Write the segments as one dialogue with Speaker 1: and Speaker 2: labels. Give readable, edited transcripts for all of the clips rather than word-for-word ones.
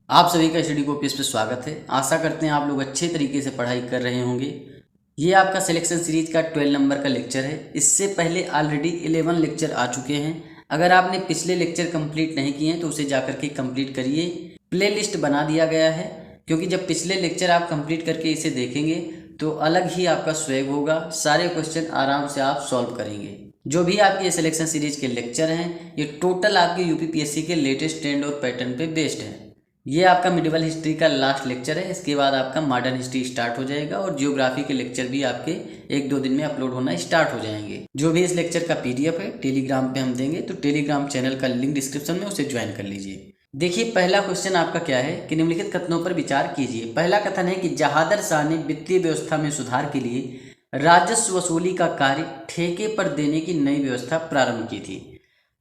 Speaker 1: आप सभी का स्टडी कॉपीज पे स्वागत है। आशा करते हैं आप लोग अच्छे तरीके से पढ़ाई कर रहे होंगे। ये आपका सिलेक्शन सीरीज का 12 नंबर का लेक्चर है। इससे पहले ऑलरेडी 11 लेक्चर आ चुके हैं। अगर आपने पिछले लेक्चर कंप्लीट नहीं किए हैं तो उसे जाकर के कंप्लीट करिए। प्ले लिस्ट बना दिया गया है, क्योंकि जब पिछले लेक्चर आप कंप्लीट करके इसे देखेंगे तो अलग ही आपका स्वैग होगा। सारे क्वेश्चन आराम से आप सॉल्व करेंगे। जो भी आपके ये सिलेक्शन सीरीज के लेक्चर हैं ये टोटल आपके यूपीपीएससी के लेटेस्ट ट्रेंड और पैटर्न पे बेस्ड है। ये आपका मिडिवल हिस्ट्री का लास्ट लेक्चर है। इसके बाद आपका मॉडर्न हिस्ट्री स्टार्ट हो जाएगा और जियोग्राफी के लेक्चर भी आपके 1-2 दिन में अपलोड होना स्टार्ट हो जाएंगे। जो भी इस लेक्चर का पीडीएफ है टेलीग्राम पे हम देंगे, तो टेलीग्राम चैनल का लिंक डिस्क्रिप्शन में उसे ज्वाइन कर लीजिए। देखिए, पहला क्वेश्चन आपका क्या है कि निम्नलिखित कथनों पर विचार कीजिए। पहला कथन है कि जहादर शाह ने वित्तीय व्यवस्था में सुधार के लिए राजस्व वसूली का कार्य ठेके पर देने की नई व्यवस्था प्रारंभ की थी।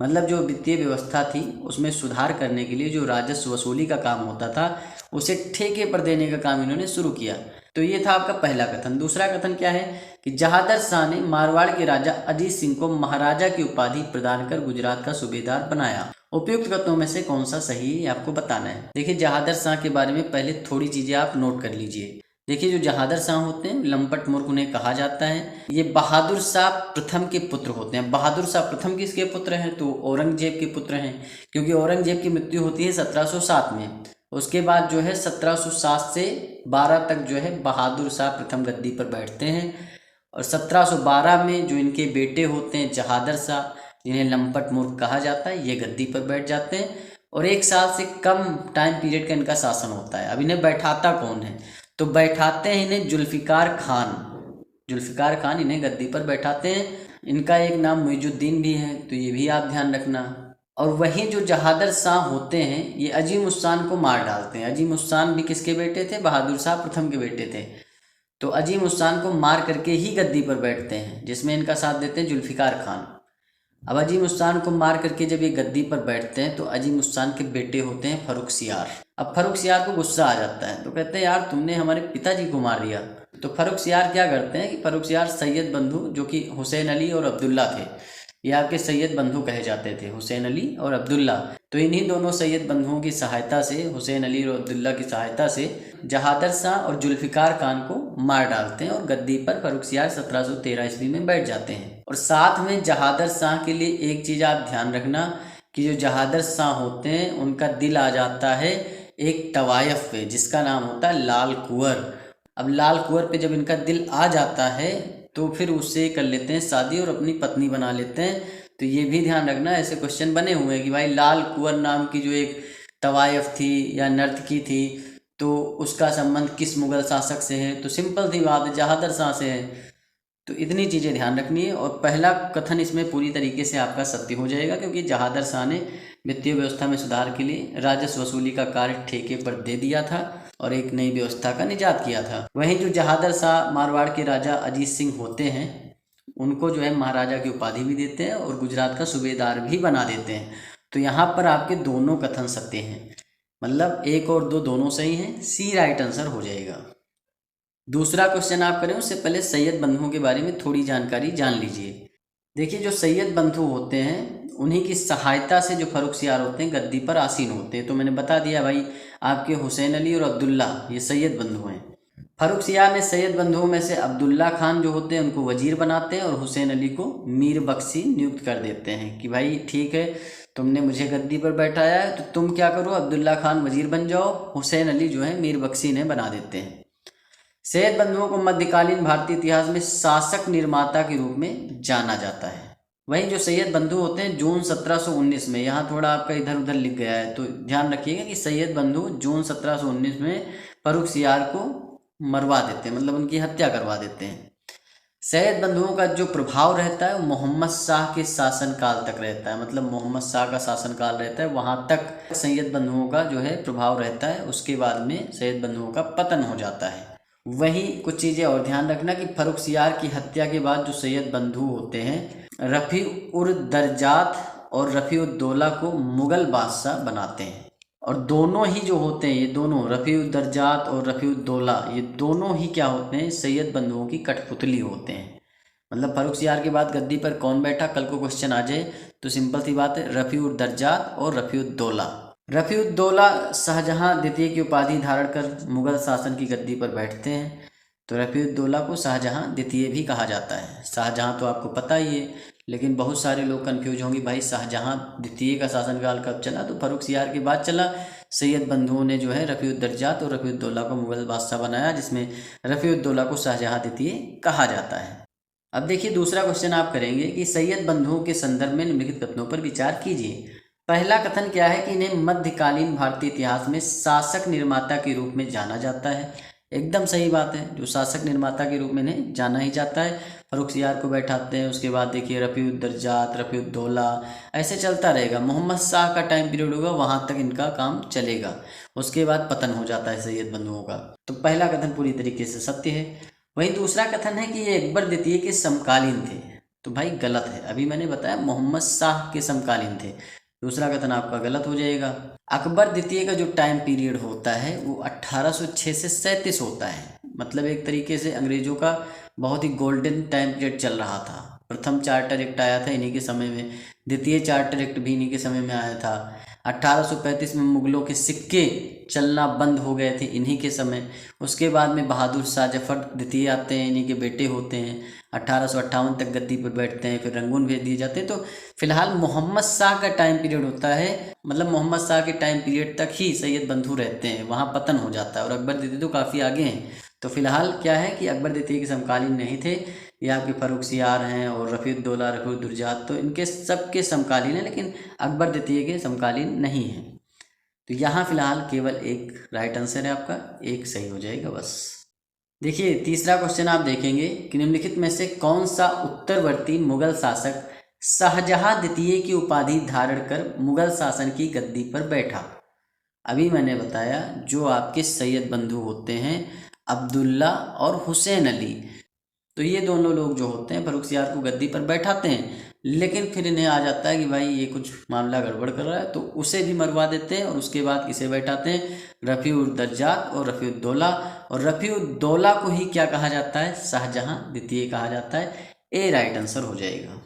Speaker 1: मतलब जो वित्तीय व्यवस्था थी उसमें सुधार करने के लिए जो राजस्व वसूली का काम होता था उसे ठेके पर देने का काम इन्होंने शुरू किया। तो ये था आपका पहला कथन। दूसरा कथन क्या है कि जहादर शाह ने मारवाड़ के राजा अजीत सिंह को महाराजा की उपाधि प्रदान कर गुजरात का सूबेदार बनाया। उपयुक्त कथनों में से कौन सा सही है आपको बताना है। देखिए, जहादर शाह के बारे में पहले थोड़ी चीजें आप नोट कर लीजिए। देखिए, जो जहादर शाह होते हैं लंपट मूर्ख उन्हें कहा जाता है। ये बहादुर शाह प्रथम के पुत्र होते हैं। बहादुर शाह प्रथम किसके पुत्र हैं? तो औरंगजेब के पुत्र हैं, क्योंकि औरंगजेब की मृत्यु होती है 1707 में। उसके बाद जो है 1707 से 12 तक जो है बहादुर शाह प्रथम गद्दी पर बैठते हैं, और 1712 में जो इनके बेटे होते हैं जहादर शाह, जिन्हें लंपट मूर्ख कहा जाता है, ये गद्दी पर बैठ जाते हैं और 1 साल से कम टाइम पीरियड का इनका शासन होता है। अब इन्हें बैठाता कौन है? तो बैठाते हैं इन्हें जुल्फिकार खान। जुल्फिकार खान इन्हें गद्दी पर बैठाते हैं। इनका एक नाम मुइजुद्दीन भी है, तो ये भी आप ध्यान रखना। और वहीं जो जहादर शाह होते हैं ये अजीम उस्सान को मार डालते हैं। अजीम उस्सान भी किसके बेटे थे? बहादुर शाह प्रथम के बेटे थे। तो अजीम उस्सान को मार करके ही गद्दी पर बैठते हैं, जिसमें इनका साथ देते हैं जुल्फिकार खान। अब अजीम उस्सान को मार करके जब ये गद्दी पर बैठते हैं तो अजीम उस्सान के बेटे होते हैं फर्रुखसियार। अब फर्रुखसियार को गुस्सा आ जाता है, तो कहते हैं यार तुमने हमारे पिताजी को मार दिया। तो फर्रुखसियार क्या करते हैं कि फर्रुखसियार सैयद बंधु, जो कि हुसैन अली और अब्दुल्ला थे, ये आपके सैयद बंधु कहे जाते थे, हुसैन अली और अब्दुल्ला। तो इन्हीं दोनों सैयद बंधुओं की सहायता से, हुसैन अली और अब्दुल्ला की सहायता से जहादर शाह और जुल्फिकार खान को मार डालते हैं और गद्दी पर फर्रुखसियार 1713 ईस्वी में बैठ जाते हैं। और साथ में जहादर शाह के लिए एक चीज़ आप ध्यान रखना कि जो जहादर शाह होते हैं उनका दिल आ जाता है एक तवायफ पे, जिसका नाम होता है लाल कुंवर। अब लाल कुंवर पे जब इनका दिल आ जाता है तो फिर उससे कर लेते हैं शादी और अपनी पत्नी बना लेते हैं। तो ये भी ध्यान रखना, ऐसे क्वेश्चन बने हुए हैं कि भाई लाल कुंवर नाम की जो एक तवायफ थी या नर्तकी थी, तो उसका संबंध किस मुगल शासक से है? तो सिंपल सी बात है, जहादर शाह से है। तो इतनी चीज़ें ध्यान रखनी है। और पहला कथन इसमें पूरी तरीके से आपका सत्य हो जाएगा, क्योंकि जहादर शाह ने वित्तीय व्यवस्था में सुधार के लिए राजस्व वसूली का कार्य ठेके पर दे दिया था और एक नई व्यवस्था का निजात किया था। वहीं जो जहादर शाह मारवाड़ के राजा अजीत सिंह होते हैं उनको जो है महाराजा की उपाधि भी देते हैं और गुजरात का सूबेदार भी बना देते हैं। तो यहाँ पर आपके दोनों कथन सत्य हैं, मतलब 1 और 2 दोनों सही हैं। सी राइट आंसर हो जाएगा। दूसरा क्वेश्चन आप करें उससे पहले सैयद बंधुओं के बारे में थोड़ी जानकारी जान लीजिए। देखिए, जो सैयद बंधु होते हैं उन्हीं की सहायता से जो फर्रुखसियार होते हैं गद्दी पर आसीन होते हैं। तो मैंने बता दिया भाई, आपके हुसैन अली और अब्दुल्ला ये सैयद बंधु हैं। फर्रुखसियार ने सैयद बंधुओं में से अब्दुल्ला खान जो होते हैं उनको वजीर बनाते हैं और हुसैन अली को मीर बख्शी नियुक्त कर देते हैं कि भाई ठीक है, तुमने मुझे गद्दी पर बैठाया है तो तुम क्या करो, अब्दुल्ला खान वजीर बन जाओ, हुसैन अली जो है मीर बख्शी ने बना देते हैं। सैयद बंधुओं को मध्यकालीन भारतीय इतिहास में शासक निर्माता के रूप में जाना जाता है। वहीं जो सैयद बंधु होते हैं जून 1719 में, यहाँ थोड़ा आपका इधर उधर लिख गया है तो ध्यान रखिएगा कि सैयद बंधु जून 1719 में फर्रुखसियार को मरवा देते हैं, मतलब उनकी हत्या करवा देते हैं। सैयद बंधुओं का जो प्रभाव रहता है मोहम्मद शाह के शासनकाल तक रहता है, मतलब मोहम्मद शाह का शासनकाल रहता है वहाँ तक सैयद बंधुओं का जो है प्रभाव रहता है। उसके बाद में सैयद बंधुओं का पतन हो जाता है। वहीं कुछ चीज़ें और ध्यान रखना कि फर्रुखसियार की हत्या के बाद जो सैयद बंधु होते हैं रफ़ी उर दर्जात और रफ़ी उद दौला को मुग़ल बादशाह बनाते हैं। और दोनों ही जो होते हैं, ये दोनों रफ़ी उद दर्जात और रफ़ी उद दौला, ये दोनों ही क्या होते हैं? सैयद बंधुओं की कठपुतली होते हैं। मतलब फर्रुखसियार के बाद गद्दी पर कौन बैठा, कल को क्वेश्चन आ जाए तो सिंपल सी बात है, रफ़ी उद दर्जात और रफ़ी उद दौला। रफ़ीउद्दौला शाहजहां द्वितीय की उपाधि धारण कर मुगल शासन की गद्दी पर बैठते हैं। तो रफ़ीउद्दौला को शाहजहां द्वितीय भी कहा जाता है। शाहजहां तो आपको पता ही है, लेकिन बहुत सारे लोग कंफ्यूज होंगे, भाई शाहजहां द्वितीय का शासनकाल कब चला? तो फर्रुखसियार के बाद चला। सैयद बंधुओं ने जो है रफ़ीउद्दर्जात और रफ़ीउद्दौला को मुगल बादशाह बनाया, जिसमें रफ़ीउद्दौला को शाहजहां द्वितीय कहा जाता है। अब देखिए दूसरा क्वेश्चन आप करेंगे कि सैयद बंधुओं के संदर्भ में निम्नलिखित कथनों पर विचार कीजिए। पहला कथन क्या है कि इन्हें मध्यकालीन भारतीय इतिहास में शासक निर्माता के रूप में जाना जाता है। एकदम सही बात है, जो शासक निर्माता के रूप में इन्हें जाना ही जाता है। फर्रुखसियार को बैठाते हैं, उसके बाद देखिए रफ़ीउद्दर्जात, रफ़ीउद्दौला, ऐसे चलता रहेगा। मोहम्मद शाह का टाइम पीरियड होगा, वहाँ तक इनका काम चलेगा। उसके बाद पतन हो जाता है सैयद बंधुओं का। तो पहला कथन पूरी तरीके से सत्य है। वहीं दूसरा कथन है कि ये अकबर द्वितीय के समकालीन थे। तो भाई गलत है, अभी मैंने बताया मोहम्मद शाह के समकालीन थे। दूसरा कथन आपका गलत हो जाएगा। अकबर द्वितीय का जो टाइम पीरियड होता है वो 1806 से 37 होता है। मतलब एक तरीके से अंग्रेजों का बहुत ही गोल्डन टाइम पीरियड चल रहा था। प्रथम चार्टर एक्ट आया था इन्हीं के समय में, द्वितीय चार्टर एक्ट भी इन्हीं के समय में आया था। 1835 में मुगलों के सिक्के चलना बंद हो गए थे इन्हीं के समय। उसके बाद में बहादुर शाह जफर द्वितीय आते हैं, इन्हीं के बेटे होते हैं। 1858 तक गद्दी पर बैठते हैं, फिर रंगून भेज दिए जाते हैं। तो फिलहाल मोहम्मद शाह का टाइम पीरियड होता है, मतलब मोहम्मद शाह के टाइम पीरियड तक ही सैयद बंधु रहते हैं, वहाँ पतन हो जाता है। और अकबर द्वितीय तो काफ़ी आगे हैं। तो फिलहाल क्या है कि अकबर द्वितीय के समकालीन नहीं थे, ये आपके फर्रुखसियार हैं और रफ़ीउद्दौला, रफ़ीउद्दुर्जात, तो इनके सबके समकालीन हैं, लेकिन अकबर द्वितीय के समकालीन नहीं हैं। तो यहाँ फिलहाल केवल एक राइट आंसर है आपका, एक सही हो जाएगा बस। देखिए तीसरा क्वेश्चन आप देखेंगे कि निम्नलिखित में से कौन सा उत्तरवर्ती मुगल शासक शाहजहां द्वितीय की उपाधि धारण कर मुगल शासन की गद्दी पर बैठा? अभी मैंने बताया जो आपके सैयद बंधु होते हैं अब्दुल्ला और हुसैन अली, तो ये दोनों लोग जो होते हैं फर्रुखसियार को गद्दी पर बैठाते हैं, लेकिन फिर इन्हें आ जाता है कि भाई ये कुछ मामला गड़बड़ कर रहा है, तो उसे भी मरवा देते हैं। और उसके बाद किसे बैठाते हैं? रफ़ीउद्दर्जात और रफ़ीउद्दौला। और रफ़ीउद्दौला को ही क्या कहा जाता है? शाहजहां द्वितीय कहा जाता है। ए राइट आंसर हो जाएगा।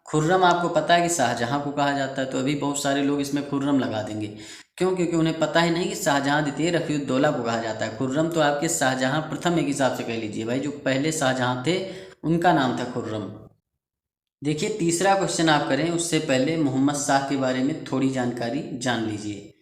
Speaker 1: खुर्रम आपको पता है कि शाहजहां को कहा जाता है, तो अभी बहुत सारे लोग इसमें खुर्रम लगा देंगे। क्यों? क्योंकि उन्हें पता ही नहीं कि शाहजहां द्वितीय रफ़ीउद्दौला को कहा जाता है। खुर्रम तो आपके शाहजहां प्रथम एक हिसाब से कह लीजिए भाई, जो पहले शाहजहां थे उनका नाम था खुर्रम। देखिए तीसरा क्वेश्चन आप करें उससे पहले मोहम्मद शाह के बारे में थोड़ी जानकारी जान लीजिए।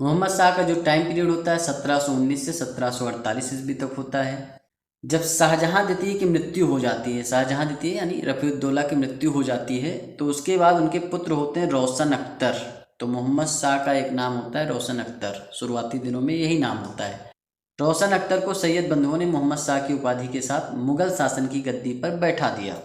Speaker 1: मोहम्मद शाह का जो टाइम पीरियड होता है 1719 से 1748 ईस्वी तक होता है। जब शाहजहां द्वितीय की मृत्यु हो जाती है, शाहजहां द्वितीय यानी रफ़ीउद्दौला की मृत्यु हो जाती है, तो उसके बाद उनके पुत्र होते हैं रोशन अख्तर। तो मोहम्मद शाह का एक नाम होता है रोशन अख्तर, शुरुआती दिनों में यही नाम होता है। रोशन अख्तर को सैयद बंधुओं ने मोहम्मद शाह की उपाधि के साथ मुगल शासन की गद्दी पर बैठा दिया।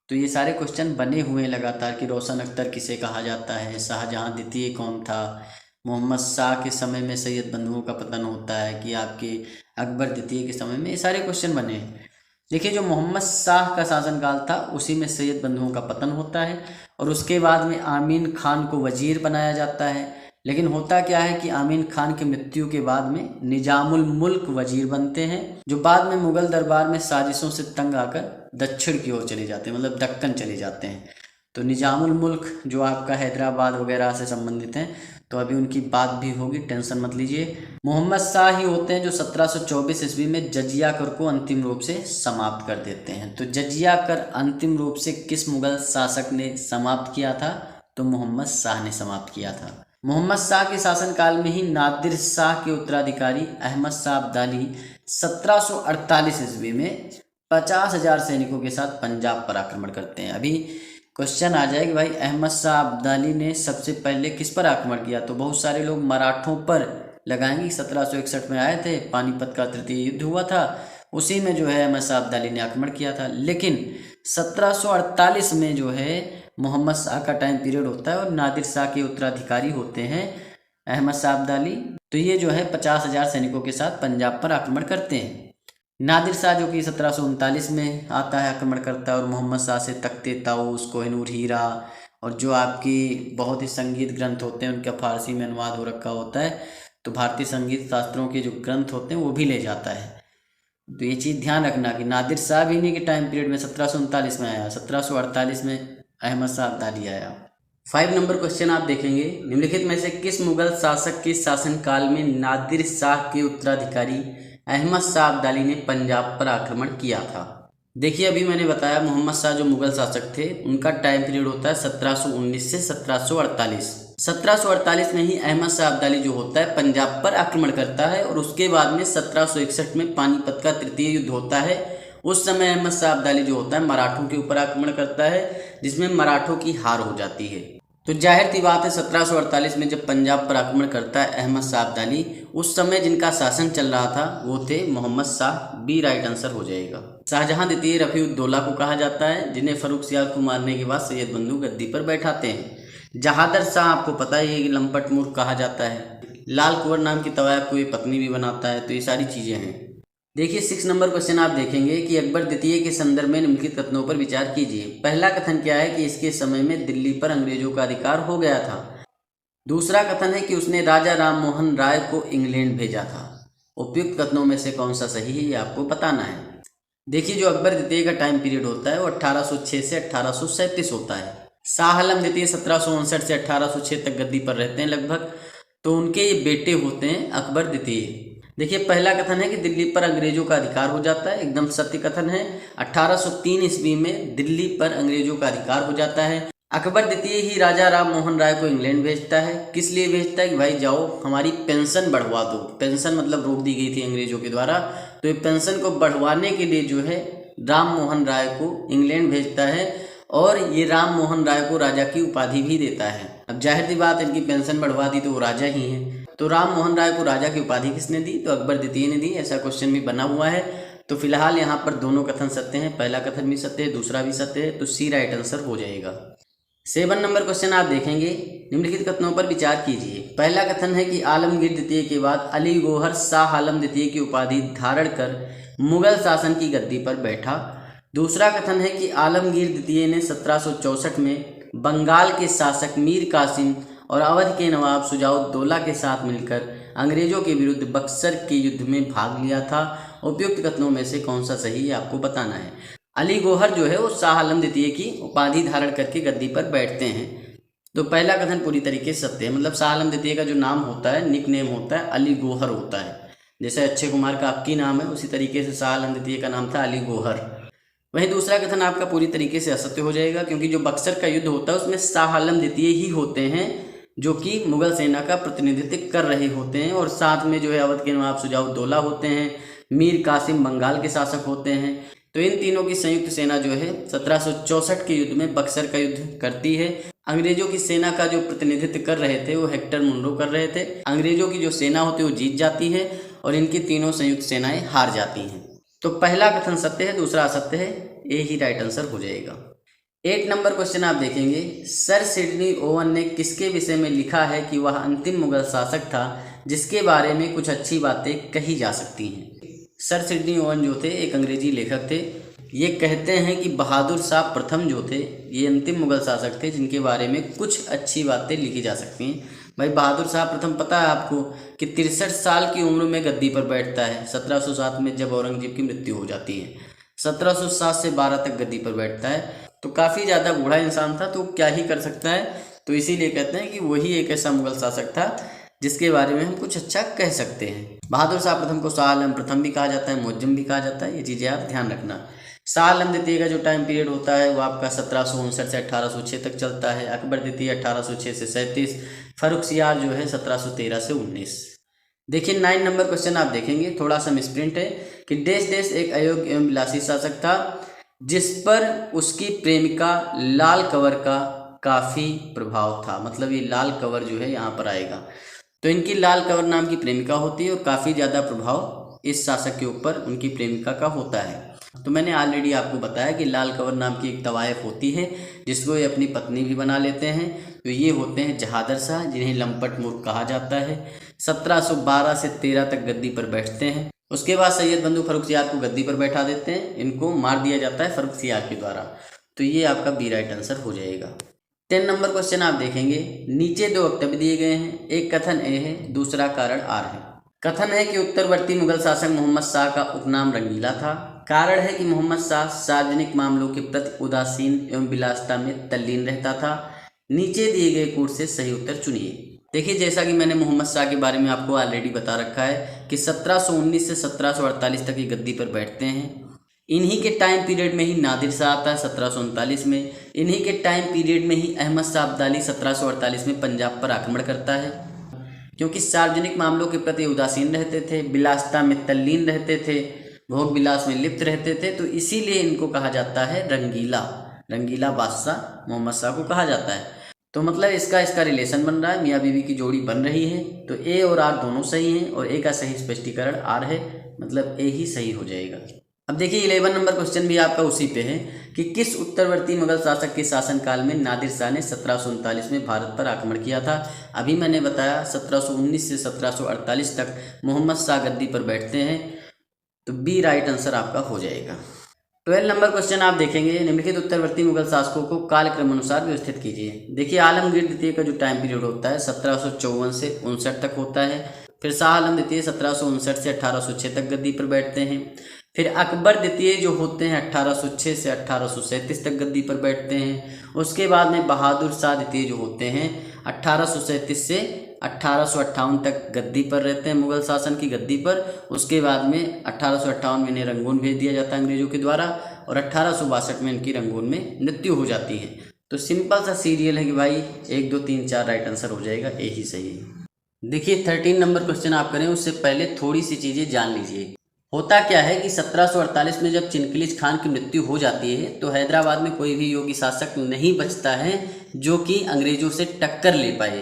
Speaker 1: तो ये सारे क्वेश्चन बने हुए हैं लगातार कि रोशन अख्तर किसे कहा जाता है, शाहजहां द्वितीय कौन था, मोहम्मद शाह के समय में सैयद बंधुओं का पतन होता है कि आपके अकबर द्वितीय के समय में, ये सारे क्वेश्चन बने हैं। देखिए जो मोहम्मद शाह का शासनकाल था उसी में सैयद बंधुओं का पतन होता है और उसके बाद में आमीन खान को वजीर बनाया जाता है। लेकिन होता क्या है कि आमीन खान की मृत्यु के बाद में निजामुल मुल्क वजीर बनते हैं, जो बाद में मुगल दरबार में साजिशों से तंग आकर दक्षिण की ओर चले जाते हैं, मतलब दक्कन चले जाते हैं। तो निजामुल मुल्क जो आपका हैदराबाद वगैरह से संबंधित हैं, तो अभी उनकी बात भी होगी, टेंशन मत लीजिए। मोहम्मद शाह ही होते हैं जो 1724 ईस्वी में जजिया कर को अंतिम रूप से समाप्त कर देते हैं। तो जजिया कर अंतिम रूप से किस मुगल शासक ने समाप्त किया था? तो मोहम्मद शाह ने समाप्त किया था। मोहम्मद शाह के शासनकाल में ही नादिर शाह के उत्तराधिकारी अहमद शाह अब्दाली 1748 ईस्वी में 50,000 सैनिकों के साथ पंजाब पर आक्रमण करते हैं। अभी क्वेश्चन आ जाए कि भाई अहमद शाह अब्दाली ने सबसे पहले किस पर आक्रमण किया? तो बहुत सारे लोग मराठों पर लगाएंगे। 1761 में आए थे, पानीपत का तृतीय युद्ध हुआ था, उसी में जो है अहमद शाह अब्दाली ने आक्रमण किया था। लेकिन 1748 में जो है मोहम्मद शाह का टाइम पीरियड होता है और नादिर शाह के उत्तराधिकारी होते हैं अहमद शाह अब्दाली। तो ये जो है 50,000 सैनिकों के साथ पंजाब पर आक्रमण करते हैं। नादिर शाह जो कि 1739 में आता है, आक्रमण करता है और मोहम्मद शाह से तख्ते ताऊस, कोहिनूर हीरा और जो आपकी बहुत ही संगीत ग्रंथ होते हैं उनका फारसी में अनुवाद हो रखा होता है, तो भारतीय संगीत शास्त्रों के जो ग्रंथ होते हैं वो भी ले जाता है। तो ये चीज़ ध्यान रखना कि नादिर शाह भी इन्हीं के टाइम पीरियड में 1739 में आया, 1748 में अहमद शाह अब्दाली आया। 5 नंबर क्वेश्चन आप देखेंगे, निम्नलिखित में से किस मुगल शासक के शासनकाल में नादिर शाह के उत्तराधिकारी अहमद शाह अब्दाली ने पंजाब पर आक्रमण किया था। देखिए अभी मैंने बताया मोहम्मद शाह जो मुगल शासक थे उनका टाइम पीरियड होता है 1719 से 1748। 1748 में ही अहमद शाह अब्दाली जो होता है पंजाब पर आक्रमण करता है और उसके बाद में 1761 में पानीपत का तृतीय युद्ध होता है। उस समय अहमद शाह अब्दाली जो होता है मराठों के ऊपर आक्रमण करता है जिसमें मराठों की हार हो जाती है। तो जाहिर सी बात है 1748 में जब पंजाब पर आक्रमण करता है अहमद शाह अब्दाली, उस समय जिनका शासन चल रहा था वो थे Mohammad Shah. B right answer हो जाएगा। शाहजहां द्वितीय रफीउद्दौला को कहा जाता है जिन्हें फर्रुखसियार को मारने के बाद सैयद बंधु गद्दी पर बैठाते हैं। जहादर शाह आपको पता ही है कि लंपट मूर्ख कहा जाता है। लाल कुंवर नाम की तवायफ को ये पत्नी भी बनाता है। तो ये सारी चीज़ें हैं। देखिए 6 नंबर क्वेश्चन आप देखेंगे कि अकबर द्वितीय के संदर्भ में निम्नलिखित कथनों पर विचार कीजिए। पहला कथन क्या है कि इसके समय में दिल्ली पर अंग्रेजों का अधिकार हो गया था। दूसरा कथन है कि उसने राजा राम मोहन राय को इंग्लैंड भेजा था। उपयुक्त कथनों में से कौन सा सही है ये आपको बताना है। देखिए जो अकबर द्वितीय का टाइम पीरियड होता है वो 1806 से 1837 होता है। शाह आलम द्वितीय 1759 से 1806 तक गद्दी पर रहते हैं लगभग। तो उनके ये बेटे होते हैं अकबर द्वितीय। देखिए पहला कथन है कि दिल्ली पर अंग्रेजों का अधिकार हो जाता है, एकदम सत्य कथन है। 1803 ईस्वी में दिल्ली पर अंग्रेजों का अधिकार हो जाता है। अकबर द्वितीय ही राजा राम मोहन राय को इंग्लैंड भेजता है। किस लिए भेजता है कि भाई जाओ हमारी पेंशन बढ़वा दो। पेंशन मतलब रोक दी गई थी अंग्रेजों के द्वारा, तो ये पेंशन को बढ़वाने के लिए जो है राम मोहन राय को इंग्लैंड भेजता है और ये राम मोहन राय को राजा की उपाधि भी देता है। अब जाहिर सी बात इनकी पेंशन बढ़वा दी तो वो राजा ही हैं। तो राम मोहन राय को राजा की उपाधि किसने दी? तो अकबर द्वितीय ने दी। ऐसा क्वेश्चन भी बना हुआ है। तो फिलहाल यहाँ पर दोनों कथन सत्य हैं। पहला कथन भी सत्य है, दूसरा भी सत्य है। तो सी राइट आंसर हो जाएगा। 7 नंबर क्वेश्चन आप देखेंगे, निम्नलिखित कथनों पर विचार कीजिए। पहला कथन है कि आलमगीर द्वितीय के बाद अली गौहर शाह आलम द्वितीय की उपाधि धारण कर मुगल शासन की गद्दी पर बैठा। दूसरा कथन है कि आलमगीर द्वितीय ने 1764 में बंगाल के शासक मीर कासिम और अवध के नवाब शुजाउद्दौला के साथ मिलकर अंग्रेजों के विरुद्ध बक्सर के युद्ध में भाग लिया था। उपयुक्त कथनों में से कौन सा सही है आपको बताना है। अली गौहर जो है वो शाह आलम द्वितीय की उपाधि धारण करके गद्दी पर बैठते हैं। तो पहला कथन पूरी तरीके से सत्य है। मतलब शाह आलम द्वितीय का जो नाम होता है, निक नेम होता है, अली गौहर होता है। जैसे अक्षय कुमार का अक्की नाम है, उसी तरीके से शाह आलम द्वितीय का नाम था अली गौहर। वहीं दूसरा कथन आपका पूरी तरीके से असत्य हो जाएगा, क्योंकि जो बक्सर का युद्ध होता है उसमें शाह आलम द्वितीय ही होते हैं जो कि मुगल सेना का प्रतिनिधित्व कर रहे होते हैं, और साथ में जो है अवध के नवाब शुजाउद्दौला होते हैं, मीर कासिम बंगाल के शासक होते हैं। तो इन तीनों की संयुक्त सेना जो है 1764 के युद्ध में बक्सर का युद्ध करती है। अंग्रेजों की सेना का जो प्रतिनिधित्व कर रहे थे वो हेक्टर मुनरो कर रहे थे। अंग्रेजों की जो सेना होती है वो जीत जाती है और इनकी तीनों संयुक्त सेनाएं हार जाती हैं। तो पहला कथन सत्य है, दूसरा असत्य है। ए ही राइट आंसर हो जाएगा। 8 नंबर क्वेश्चन आप देखेंगे, सर सिडनी ओवन ने किसके विषय में लिखा है कि वह अंतिम मुगल शासक था जिसके बारे में कुछ अच्छी बातें कही जा सकती हैं। सर सिडनी ओवन जो थे एक अंग्रेजी लेखक थे। ये कहते हैं कि बहादुर शाह प्रथम जो थे ये अंतिम मुगल शासक थे जिनके बारे में कुछ अच्छी बातें लिखी जा सकती हैं। भाई बहादुर शाह प्रथम पता है आपको कि 63 साल की उम्र में गद्दी पर बैठता है। 1707 में जब औरंगजेब की मृत्यु हो जाती है, 1707 से 12 तक गद्दी पर बैठता है। तो काफ़ी ज़्यादा बूढ़ा इंसान था, तो क्या ही कर सकता है। तो इसीलिए कहते हैं कि वही एक ऐसा मुगल शासक था जिसके बारे में हम कुछ अच्छा कह सकते हैं। बहादुर शाह प्रथम को शाह आलम प्रथम भी कहा जाता है, मुअज्जम भी कहा जाता है। ये चीज़ें आप ध्यान रखना। शाह आलम द्वितीय का जो टाइम पीरियड होता है वो आपका 1759 से 1806 तक चलता है। अकबर द्वितीय 1806 से 37। फर्रुखसियार जो है 1713 से 19। देखिए 9 नंबर क्वेश्चन आप देखेंगे, थोड़ा सा मिसप्रिंट है कि देश देश एक अयोग्य एवं विलासी शासक था जिस पर उसकी प्रेमिका लाल कंवर का काफ़ी प्रभाव था। मतलब ये लाल कंवर जो है यहाँ पर आएगा। तो इनकी लाल कंवर नाम की प्रेमिका होती है और काफ़ी ज़्यादा प्रभाव इस शासक के ऊपर उनकी प्रेमिका का होता है। तो मैंने ऑलरेडी आपको बताया कि लाल कंवर नाम की एक तवायफ होती है जिसको ये अपनी पत्नी भी बना लेते हैं। तो ये होते हैं जहादर शाह, जिन्हें लंपट मूर्ख कहा जाता है। 1712 से 13 तक गद्दी पर बैठते हैं। उसके बाद सैयद बंधु फर्रुखसियार को गद्दी पर बैठा देते हैं। इनको मार दिया जाता है फर्रुखसियार के द्वारा। तो ये आपका बी राइट आंसर हो जाएगा। 10 नंबर क्वेश्चन आप देखेंगे, नीचे 2 वक्तव्य दिए गए हैं। एक कथन ए है, दूसरा कारण आर है। कथन है कि उत्तरवर्ती मुगल शासक मोहम्मद शाह का उपनाम रंगीला था। कारण है कि मोहम्मद शाह सार्वजनिक मामलों के प्रति उदासीन एवं विलासिता में तल्लीन रहता था। नीचे दिए गए कोड से सही उत्तर चुनिए। देखिए, जैसा कि मैंने मोहम्मद शाह के बारे में आपको ऑलरेडी बता रखा है कि 1719 से 1748 तक ये गद्दी पर बैठते हैं। इन्हीं के टाइम पीरियड में ही नादिर शाह आता है 1739 में। इन्हीं के टाइम पीरियड में ही अहमद शाह अब्दाली 1748 में पंजाब पर आक्रमण करता है। क्योंकि सार्वजनिक मामलों के प्रति उदासीन रहते थे, विलासिता में तल्लीन रहते थे, भोग विलास में लिप्त रहते थे, तो इसीलिए इनको कहा जाता है रंगीला बादशाह मोहम्मद शाह को कहा जाता है। तो मतलब इसका रिलेशन बन रहा है, मियाँ बीवी की जोड़ी बन रही है। तो ए और आर दोनों सही हैं और ए का सही स्पष्टीकरण आर है, मतलब ए ही सही हो जाएगा। अब देखिए 11 नंबर क्वेश्चन भी आपका उसी पे है कि किस उत्तरवर्ती मुगल शासक के शासनकाल में नादिर शाह ने 1739 में भारत पर आक्रमण किया था। अभी मैंने बताया 1719 से 1748 तक मोहम्मद शाह गद्दी पर बैठते हैं, तो बी राइट आंसर आपका हो जाएगा। 12 नंबर क्वेश्चन आप देखेंगे, निम्नलिखित उत्तरवर्ती मुगल शासकों को कालक्रम अनुसार व्यवस्थित कीजिए। देखिए, आलमगीर द्वितीय का जो टाइम पीरियड होता है 1754 से 59 तक होता है। फिर शाह आलम द्वितीय 1759 से 1806 तक गद्दी पर बैठते हैं। फिर अकबर द्वितीय जो होते हैं 1806 से 1837 तक गद्दी पर बैठते हैं। उसके बाद में बहादुर शाह द्वितीय जो होते हैं 1837 से 1858 तक गद्दी पर रहते हैं, मुगल शासन की गद्दी पर। उसके बाद में 1858 में इन्हें रंगून भेज दिया जाता है अंग्रेजों के द्वारा और 1862 में इनकी रंगून में मृत्यु हो जाती है। तो सिंपल सा सीरियल है कि भाई 1 2 3 4 राइट आंसर हो जाएगा, ए ही सही है। देखिए 13 नंबर क्वेश्चन आप करें उससे पहले थोड़ी सी चीज़ें जान लीजिए। होता क्या है कि 1748 में जब चिनकिलिच खान की मृत्यु हो जाती है तो हैदराबाद में कोई भी योगी शासक नहीं बचता है जो कि अंग्रेजों से टक्कर ले पाए।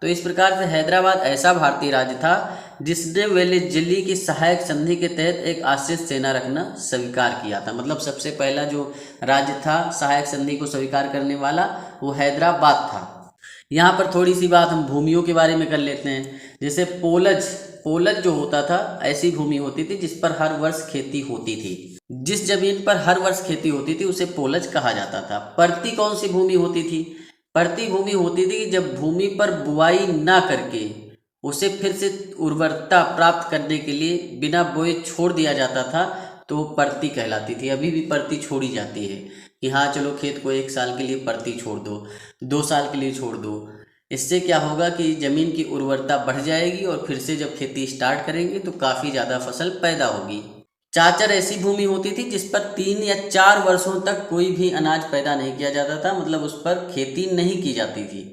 Speaker 1: तो इस प्रकार से हैदराबाद ऐसा भारतीय राज्य था जिसने वेल्लेज़ली की सहायक संधि के तहत एक आश्रित सेना रखना स्वीकार किया था। मतलब सबसे पहला जो राज्य था सहायक संधि को स्वीकार करने वाला वो हैदराबाद था। यहाँ पर थोड़ी सी बात हम भूमियों के बारे में कर लेते हैं। जैसे पोलज जो होता था ऐसी भूमि होती थी जिस पर हर वर्ष खेती होती थी। जिस जमीन पर हर वर्ष खेती होती थी उसे पोलज कहा जाता था। परती कौन सी भूमि होती थी? परती भूमि होती थी जब भूमि पर बुआई ना करके उसे फिर से उर्वरता प्राप्त करने के लिए बिना बोए छोड़ दिया जाता था, तो वो परती कहलाती थी। अभी भी परती छोड़ी जाती है कि हाँ चलो खेत को 1 साल के लिए परती छोड़ दो, 2 साल के लिए छोड़ दो। इससे क्या होगा कि ज़मीन की उर्वरता बढ़ जाएगी और फिर से जब खेती स्टार्ट करेंगे तो काफ़ी ज़्यादा फसल पैदा होगी। चाचर ऐसी भूमि होती थी जिस पर 3 या 4 वर्षों तक कोई भी अनाज पैदा नहीं किया जाता था, मतलब उस पर खेती नहीं की जाती थी,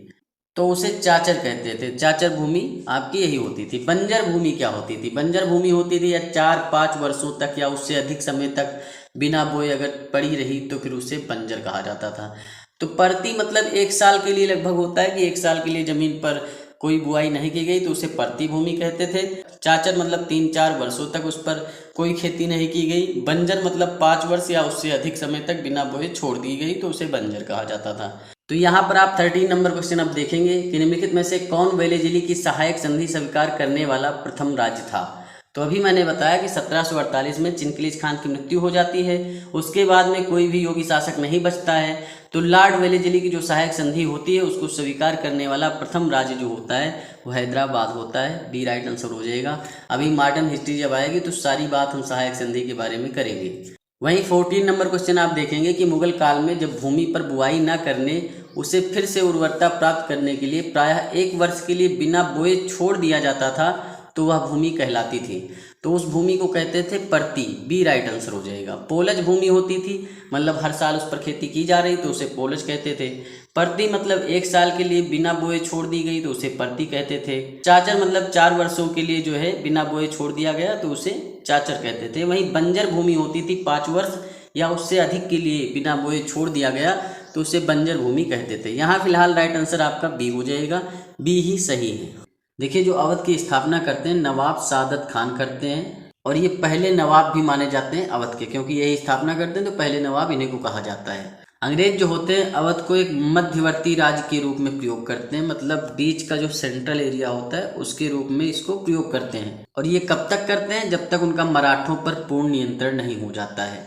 Speaker 1: तो उसे चाचर कहते थे। चाचर भूमि आपकी यही होती थी। बंजर भूमि क्या होती थी? बंजर भूमि होती थी या 4-5 वर्षों तक या उससे अधिक समय तक बिना बोए अगर पड़ी रही तो फिर उसे बंजर कहा जाता था। तो परती मतलब 1 साल के लिए लगभग होता है कि 1 साल के लिए जमीन पर कोई बुआई नहीं की गई तो उसे परती भूमि कहते थे। चाचर मतलब 3-4 वर्षों तक उस पर कोई खेती नहीं की गई। बंजर मतलब 5 वर्ष या उससे अधिक समय तक बिना बोए छोड़ दी गई तो उसे बंजर कहा जाता था। तो यहाँ पर आप 13 नंबर क्वेश्चन अब देखेंगे कि निम्नलिखित में से कौन वेल्लेज़ली की सहायक संधि स्वीकार करने वाला प्रथम राज्य था। तो अभी मैंने बताया कि 1748 में चिनकिलिच खान की मृत्यु हो जाती है, उसके बाद में कोई भी योगी शासक नहीं बचता है, तो लॉर्ड वेल्लेज़ली की जो सहायक संधि होती है उसको स्वीकार करने वाला प्रथम राज्य जो होता है वो हैदराबाद होता है। डी राइट आंसर हो जाएगा। अभी मॉडर्न हिस्ट्री जब आएगी तो सारी बात हम सहायक संधि के बारे में करेंगे। वहीं 14 नंबर क्वेश्चन आप देखेंगे कि मुगल काल में जब भूमि पर बुआई न करने उसे फिर से उर्वरता प्राप्त करने के लिए प्रायः 1 वर्ष के लिए बिना बोए छोड़ दिया जाता था, तो वह भूमि कहलाती थी। तो उस भूमि को कहते थे परती। बी राइट आंसर हो जाएगा। पोलज भूमि होती थी, मतलब हर साल उस पर खेती की जा रही तो उसे पोलज कहते थे। परती मतलब 1 साल के लिए बिना बोए छोड़ दी गई तो उसे परती कहते थे। चाचर मतलब 4 वर्षों के लिए जो है बिना बोए छोड़ दिया गया तो उसे चाचर कहते थे। वहीं बंजर भूमि होती थी 5 वर्ष या उससे अधिक के लिए बिना बोए छोड़ दिया गया तो उसे बंजर भूमि कहते थे। यहाँ फिलहाल राइट आंसर आपका बी हो जाएगा। बी ही सही है। देखिए जो अवध की स्थापना करते हैं नवाब सादत खान करते हैं और ये पहले नवाब भी माने जाते हैं अवध के, क्योंकि यही स्थापना करते हैं तो पहले नवाब इन्हीं को कहा जाता है। अंग्रेज जो होते हैं अवध को एक मध्यवर्ती राज्य के रूप में प्रयोग करते हैं, मतलब बीच का जो सेंट्रल एरिया होता है उसके रूप में इसको प्रयोग करते हैं। और ये कब तक करते हैं? जब तक उनका मराठों पर पूर्ण नियंत्रण नहीं हो जाता है।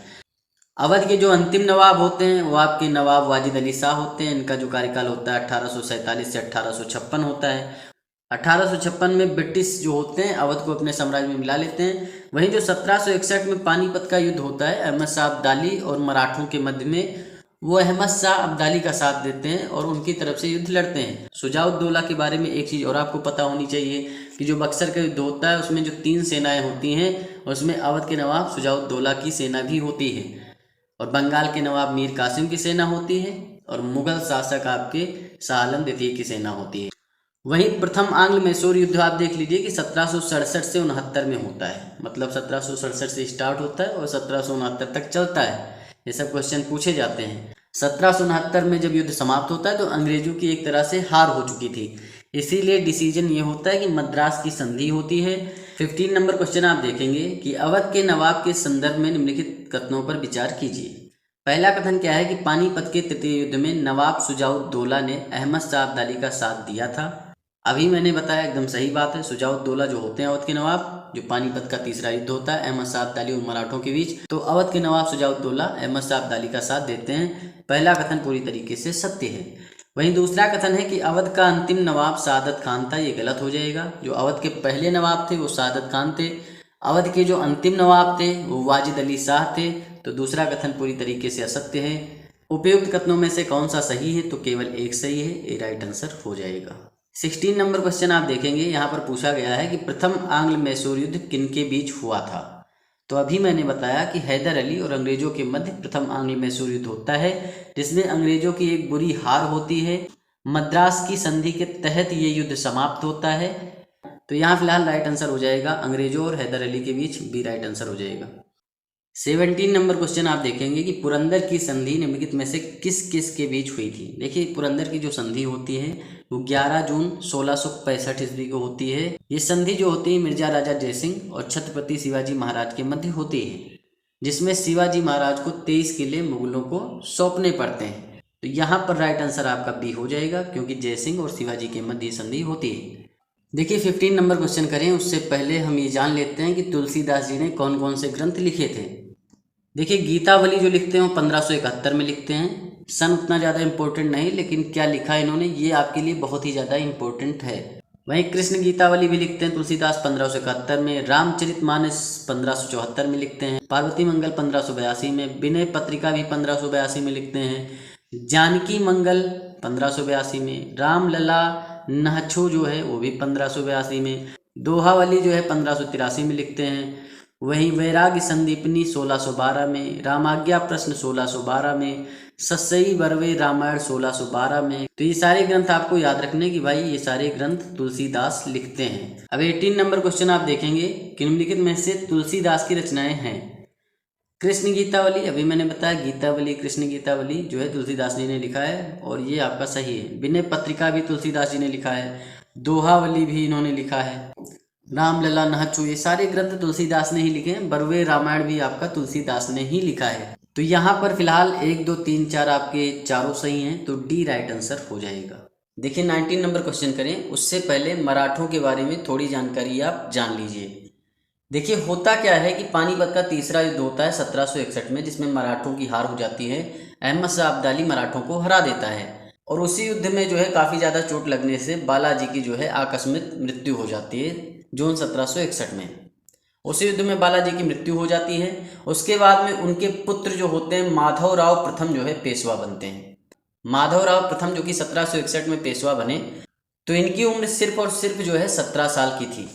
Speaker 1: अवध के जो अंतिम नवाब होते हैं वो आपके नवाब वाजिद अली शाह होते हैं। इनका जो कार्यकाल होता है 1847 से 1856 होता है। 1856 में ब्रिटिश जो होते हैं अवध को अपने साम्राज्य में मिला लेते हैं। वहीं जो 1761 में पानीपत का युद्ध होता है अहमद शाह अब्दाली और मराठों के मध्य में, वो अहमद शाह अब्दाली का साथ देते हैं और उनकी तरफ से युद्ध लड़ते हैं। शुजाउद्दौला के बारे में एक चीज़ और आपको पता होनी चाहिए कि जो बक्सर का युद्ध होता है उसमें जो 3 सेनाएं होती हैं, उसमें अवध के नवाब शुजाउद्दौला की सेना भी होती है और बंगाल के नवाब मीर कासिम की सेना होती है और मुगल शासक आपके शाह आलम द्वितीय की सेना होती है। वहीं प्रथम आंग्ल मैसूर युद्ध आप देख लीजिए कि 1767 से 69 में होता है, मतलब 1767 से स्टार्ट होता है और 1769 तक चलता है। ये सब क्वेश्चन पूछे जाते हैं। 1769 में जब युद्ध समाप्त होता है तो अंग्रेजों की एक तरह से हार हो चुकी थी, इसीलिए डिसीजन ये होता है कि मद्रास की संधि होती है। 15 नंबर क्वेश्चन आप देखेंगे कि अवध के नवाब के संदर्भ में निम्नलिखित कथनों पर विचार कीजिए। पहला कथन क्या है कि पानीपत के तृतीय युद्ध में नवाब शुजाउद्दौला ने अहमद शाह अब्दाली का साथ दिया था। अभी मैंने बताया, एकदम सही बात है। शुजाउद्दौला जो होते हैं अवध के नवाब, जो पानीपत का तीसरा युद्ध होता है अहमद शाह अब्दाली और मराठों के बीच, तो अवध के नवाब शुजाउद्दौला अहमद शाह अब्दाली का साथ देते हैं। पहला कथन पूरी तरीके से सत्य है। वहीं दूसरा कथन है कि अवध का अंतिम नवाब सादत खान था, ये गलत हो जाएगा। जो अवध के पहले नवाब थे वो सादत खान थे, अवध के जो अंतिम नवाब थे वो वाजिद अली शाह थे, तो दूसरा कथन पूरी तरीके से असत्य है। उपयुक्त कथनों में से कौन सा सही है, तो केवल एक सही है, ये राइट आंसर हो जाएगा। 16 नंबर क्वेश्चन आप देखेंगे, यहाँ पर पूछा गया है कि प्रथम आंग्ल मैसूर युद्ध किनके बीच हुआ था। तो अभी मैंने बताया कि हैदर अली और अंग्रेजों के मध्य प्रथम आंग्ल मैसूर युद्ध होता है, जिसमें अंग्रेजों की एक बुरी हार होती है। मद्रास की संधि के तहत ये युद्ध समाप्त होता है। तो यहाँ फिलहाल राइट आंसर हो जाएगा अंग्रेजों और हैदर अली के बीच, भी राइट आंसर हो जाएगा। 17 नंबर क्वेश्चन आप देखेंगे कि पुरंदर की संधि निम्नलिखित में से किस किस के बीच हुई थी। देखिए, पुरंदर की जो संधि होती है वो 11 जून 1665 ईस्वी को होती है। ये संधि जो होती है मिर्जा राजा जयसिंह और छत्रपति शिवाजी महाराज के मध्य होती है, जिसमें शिवाजी महाराज को 23 किले मुगलों को सौंपने पड़ते हैं। तो यहाँ पर राइट आंसर आपका बी हो जाएगा, क्योंकि जयसिंह और शिवाजी के मध्य संधि होती है। देखिए 15 नंबर क्वेश्चन करें उससे पहले हम ये जान लेते हैं कि तुलसीदास जी ने कौन कौन से ग्रंथ लिखे थे। देखिए, गीतावली जो लिखते हैं वो 1571 में लिखते हैं। सन उतना ज़्यादा इम्पोर्टेंट नहीं, लेकिन क्या लिखा है इन्होंने ये आपके लिए बहुत ही ज़्यादा इम्पोर्टेंट है। वहीं कृष्ण गीतावली भी लिखते हैं तुलसीदास 1571 में। रामचरितमानस 1574 में लिखते हैं। पार्वती मंगल 1582 में। विनय पत्रिका भी 1582 में लिखते हैं। जानकी मंगल 1582 में। रामलला नहछु जो है वो भी 1582 में। दोहावली जो है 1583 में लिखते हैं। वहीं वैराग्य संदीपनी 1612 में। रामाज्ञा प्रश्न 1612 में। सस्सई बरवे रामायण 1612 में। तो ये सारे ग्रंथ आपको याद रखने कि भाई ये सारे ग्रंथ तुलसीदास लिखते हैं। अब 18 नंबर क्वेश्चन आप देखेंगे कि निम्नलिखित में से तुलसीदास की रचनाएं हैं। कृष्ण गीतावली, अभी मैंने बताया गीतावली कृष्ण गीतावली जो है तुलसीदास जी ने लिखा है और ये आपका सही है। विनय पत्रिका भी तुलसीदास जी ने लिखा है। दोहावली भी इन्होंने लिखा है। रामलला नहछु ये सारे ग्रंथ तुलसीदास ने ही लिखे हैं। बरवे रामायण भी आपका तुलसीदास ने ही लिखा है। तो यहाँ पर फिलहाल 1 2 3 4 आपके चारों सही हैं, तो डी राइट आंसर हो जाएगा। देखिए 19 नंबर क्वेश्चन करें उससे पहले मराठों के बारे में थोड़ी जानकारी आप जान लीजिए। देखिए, होता क्या है कि पानीपत का तीसरा युद्ध होता है 1761 में, जिसमें मराठों की हार हो जाती है। अहमद शाह अब्दाली मराठों को हरा देता है और उसी युद्ध में जो है काफ़ी ज़्यादा चोट लगने से बालाजी की जो है आकस्मिक मृत्यु हो जाती है जून 1761 में। उसी युद्ध में बालाजी की मृत्यु हो जाती है। उसके बाद में उनके पुत्र जो होते हैं माधवराव प्रथम जो है पेशवा बनते हैं। माधवराव प्रथम जो कि 1761 में पेशवा बने, तो इनकी उम्र सिर्फ और सिर्फ जो है 17 साल की थी।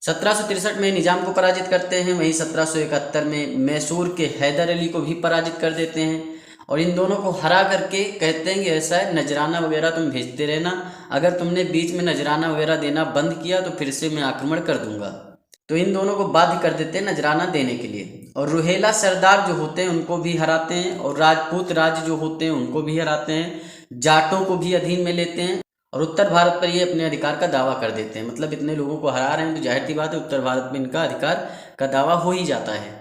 Speaker 1: 1763 में निजाम को पराजित करते हैं। वहीं 1771 में मैसूर के हैदर अली को भी पराजित कर देते हैं और इन दोनों को हरा करके कहते हैं कि ऐसा है, नजराना वगैरह तुम भेजते रहना, अगर तुमने बीच में नजराना वगैरह देना बंद किया तो फिर से मैं आक्रमण कर दूंगा। तो इन दोनों को बाध्य कर देते हैं नजराना देने के लिए। और रुहेला सरदार जो होते हैं उनको भी हराते हैं और राजपूत राज्य जो होते हैं उनको भी हराते हैं। जाटों को भी अधीन में लेते हैं और उत्तर भारत पर ये अपने अधिकार का दावा कर देते हैं। मतलब इतने लोगों को हरा रहे हैं तो जाहिर सी बात है उत्तर भारत में इनका अधिकार का दावा हो ही जाता है।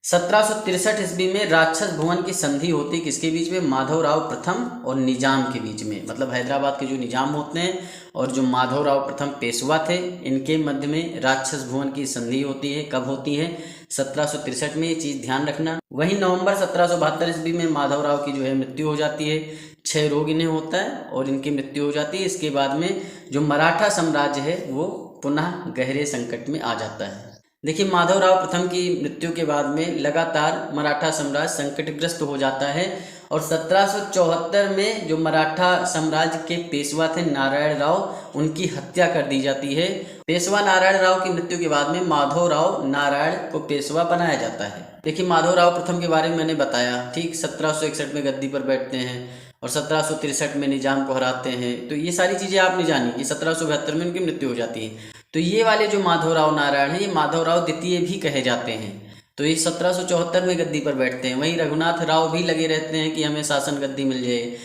Speaker 1: 1763 ईस्वी में राक्षस भुवन की संधि होती किसके बीच में? माधवराव प्रथम और निजाम के बीच में। मतलब हैदराबाद के जो निजाम होते हैं और जो माधवराव प्रथम पेशवा थे, इनके मध्य में राक्षस भुवन की संधि होती है। कब होती है? 1763 में। ये चीज़ ध्यान रखना। वहीं नवंबर 1772 ईस्वी में माधवराव की जो है मृत्यु हो जाती है। क्षय रोग इन्हें होता है और इनकी मृत्यु हो जाती है। इसके बाद में जो मराठा साम्राज्य है वो पुनः गहरे संकट में आ जाता है। देखिए, माधवराव प्रथम की मृत्यु के बाद में लगातार मराठा साम्राज्य संकटग्रस्त हो जाता है और 1774 में जो मराठा साम्राज्य के पेशवा थे नारायण राव, उनकी हत्या कर दी जाती है। पेशवा नारायण राव की मृत्यु के बाद में माधवराव नारायण को पेशवा बनाया जाता है। देखिए माधवराव प्रथम के बारे में मैंने बताया, ठीक, 1761 में गद्दी पर बैठते हैं और 1763 में निजाम को हराते हैं। तो ये सारी चीज़ें आपने जानी कि 1772 में उनकी मृत्यु हो जाती है। तो ये वाले जो माधवराव नारायण हैं, ये माधवराव द्वितीय भी कहे जाते हैं। तो ये 1774 में गद्दी पर बैठते हैं। वहीं रघुनाथ राव भी लगे रहते हैं कि हमें शासन गद्दी मिल जाए,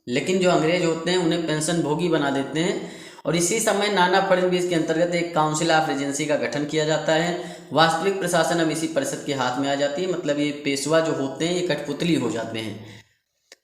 Speaker 1: लेकिन जो अंग्रेज होते हैं उन्हें पेंशन भोगी बना देते हैं। और इसी समय नाना फडणवीस के अंतर्गत एक काउंसिल ऑफ रेजेंसी का गठन किया जाता है। वास्तविक प्रशासन अब इसी परिषद के हाथ में आ जाती है, मतलब ये पेशवा जो होते हैं ये कठपुतली हो जाते हैं।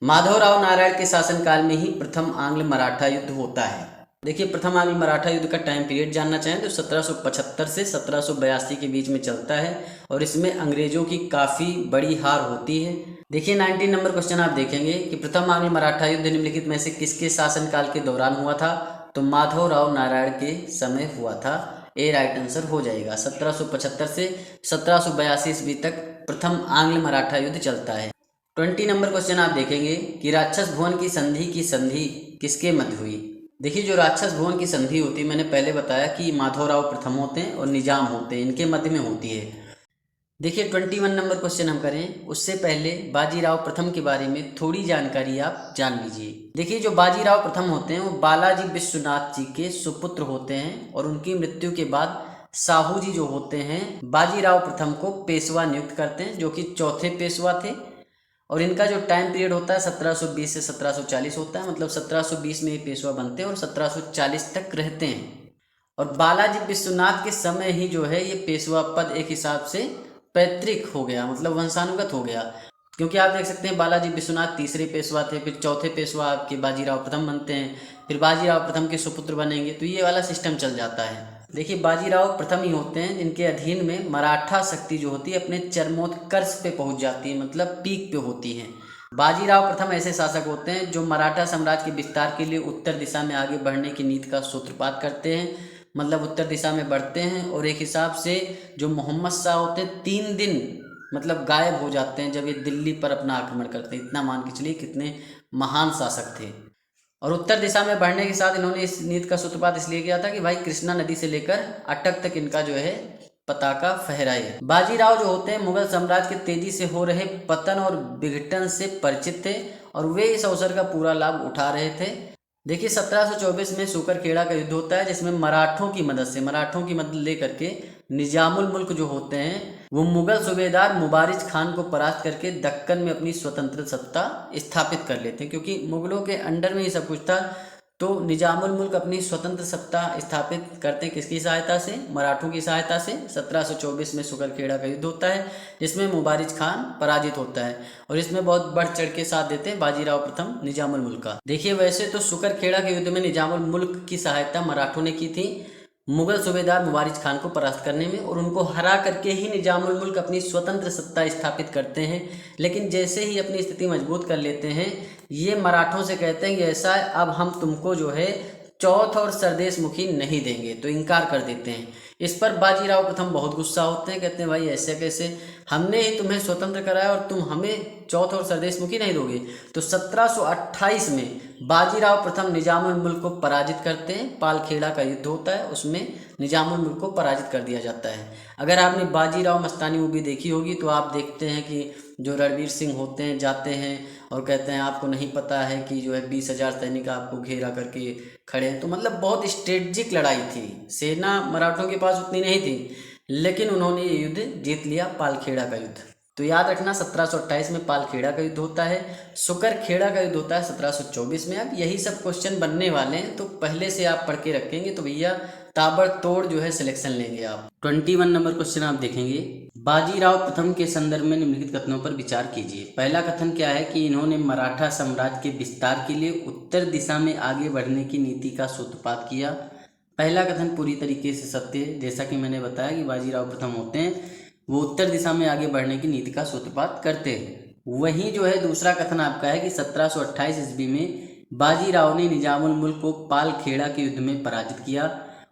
Speaker 1: माधवराव नारायण के शासनकाल में ही प्रथम आंग्ल मराठा युद्ध होता है। देखिए प्रथम आंग्ल मराठा युद्ध का टाइम पीरियड जानना चाहें तो 1775 से 1782 के बीच में चलता है और इसमें अंग्रेजों की काफ़ी बड़ी हार होती है। देखिए 19 नंबर क्वेश्चन आप देखेंगे कि प्रथम आंग्ल मराठा युद्ध निम्नलिखित में से किसके शासनकाल के दौरान हुआ था? तो माधवराव नारायण के समय हुआ था। ए राइट आंसर हो जाएगा। 1775 से 1782 ईस्वी तक प्रथम आंग्ल मराठा युद्ध चलता है। 20 नंबर क्वेश्चन आप देखेंगे कि राक्षस भुवन की संधि किसके मध्य हुई? देखिए जो राक्षस भुवन की संधि होती है, मैंने पहले बताया कि माधवराव प्रथम होते हैं और निजाम होते हैं, इनके मध्य में होती है। देखिए 21 नंबर क्वेश्चन हम करें, उससे पहले बाजीराव प्रथम के बारे में थोड़ी जानकारी आप जान लीजिए। देखिए जो बाजीराव प्रथम होते हैं वो बालाजी विश्वनाथ जी के सुपुत्र होते हैं और उनकी मृत्यु के बाद साहू जी जो होते हैं बाजीराव प्रथम को पेशवा नियुक्त करते हैं, जो कि चौथे पेशवा थे। और इनका जो टाइम पीरियड होता है 1720 से 1740 होता है, मतलब 1720 में ये पेशवा बनते हैं और 1740 तक रहते हैं। और बालाजी विश्वनाथ के समय ही जो है ये पेशवा पद एक हिसाब से पैतृक हो गया, मतलब वंशानुगत हो गया, क्योंकि आप देख सकते हैं बालाजी विश्वनाथ तीसरे पेशवा थे, फिर चौथे पेशवा आपके बाजीराव प्रथम बनते हैं, फिर बाजीराव प्रथम के सुपुत्र बनेंगे, तो ये वाला सिस्टम चल जाता है। देखिए बाजीराव प्रथम ही होते हैं जिनके अधीन में मराठा शक्ति जो होती है अपने चरमोत्कर्ष पे पहुंच जाती है, मतलब पीक पे होती है। बाजीराव प्रथम ऐसे शासक होते हैं जो मराठा साम्राज्य के विस्तार के लिए उत्तर दिशा में आगे बढ़ने की नीति का सूत्रपात करते हैं, मतलब उत्तर दिशा में बढ़ते हैं। और एक हिसाब से जो मोहम्मद शाह होते हैं 3 दिन मतलब गायब हो जाते हैं जब ये दिल्ली पर अपना आक्रमण करते हैं। इतना मान के चलिए कितने महान शासक थे। और उत्तर दिशा में बढ़ने के साथ इन्होंने इस नीति का सूत्रपात इसलिए किया था कि भाई कृष्णा नदी से लेकर अटक तक इनका जो है पताका फहराए। बाजीराव जो होते हैं मुगल साम्राज्य के तेजी से हो रहे पतन और विघटन से परिचित थे और वे इस अवसर का पूरा लाभ उठा रहे थे। देखिए 1724 में सुकरखेड़ा का युद्ध होता है जिसमें मराठों की मदद लेकर के निजामुल मुल्क जो होते हैं वो मुगल सूबेदार मुबारिज खान को परास्त करके दक्कन में अपनी स्वतंत्र सत्ता स्थापित कर लेते हैं, क्योंकि मुगलों के अंडर में ही सब कुछ था। तो निजामुल मुल्क अपनी स्वतंत्र सत्ता स्थापित करते हैं किसकी सहायता से? मराठों की सहायता से। 1724 में सुकरखेड़ा का युद्ध होता है जिसमें मुबारिज खान पराजित होता है और इसमें बहुत बढ़ चढ़ के साथ देते हैं बाजीराव प्रथम निजामुल मुल्क का। देखिए वैसे तो सुकरखेड़ा के युद्ध में निजामुल मुल्क की सहायता मराठों ने की थी मुगल सूबेदार मुबारिज खान को परास्त करने में, और उनको हरा करके ही निजामुल मुल्क अपनी स्वतंत्र सत्ता स्थापित करते हैं। लेकिन जैसे ही अपनी स्थिति मजबूत कर लेते हैं ये मराठों से कहते हैं कि ऐसा है अब हम तुमको जो है चौथ और सरदेश मुखी नहीं देंगे, तो इनकार कर देते हैं। इस पर बाजीराव प्रथम बहुत गुस्सा होते हैं, कहते हैं भाई ऐसे कैसे, हमने ही तुम्हें स्वतंत्र कराया और तुम हमें चौथ और सरदेश मुखी नहीं दोगे। तो 1728 में बाजीराव प्रथम निजामुल मुल्क को पराजित करते हैं। पालखेड़ा का युद्ध होता है उसमें निजामुल मुल्क को पराजित कर दिया जाता है। अगर आपने बाजीराव मस्तानी मूवी देखी होगी तो आप देखते हैं कि जो रणवीर सिंह होते हैं जाते हैं और कहते हैं आपको नहीं पता है कि जो है 20,000 सैनिक आपको घेरा करके खड़े हैं। तो मतलब बहुत स्ट्रेटजिक लड़ाई थी, सेना मराठों के पास उतनी नहीं थी, लेकिन उन्होंने ये युद्ध जीत लिया, पालखेड़ा का युद्ध। तो याद रखना 1728 में पालखेड़ा का युद्ध होता है, सुकरखेड़ा का युद्ध होता है 1724 में। अब यही सब क्वेश्चन बनने वाले हैं तो पहले से आप पढ़ के रखेंगे तो भैया ताबड़तोड़ जो है सिलेक्शन लेंगे आप। 21 नंबर क्वेश्चन आप देखेंगे, बाजीराव प्रथम के संदर्भ में निम्नलिखित कथनों पर विचार कीजिए। पहला कथन क्या है कि इन्होंने मराठा साम्राज्य के विस्तार के लिए उत्तर दिशा में आगे बढ़ने की नीति का सूत्रपात किया। पहला कथन पूरी तरीके से सत्य है, जैसा कि मैंने बताया कि बाजीराव प्रथम होते हैं वो उत्तर दिशा में आगे बढ़ने की नीति का सूत्रपात करते हैं। वहीं जो है दूसरा कथन आपका है कि 1728 ईस्वी में बाजीराव ने निजामुल मुल्क को पालखेड़ा के युद्ध में पराजित किया।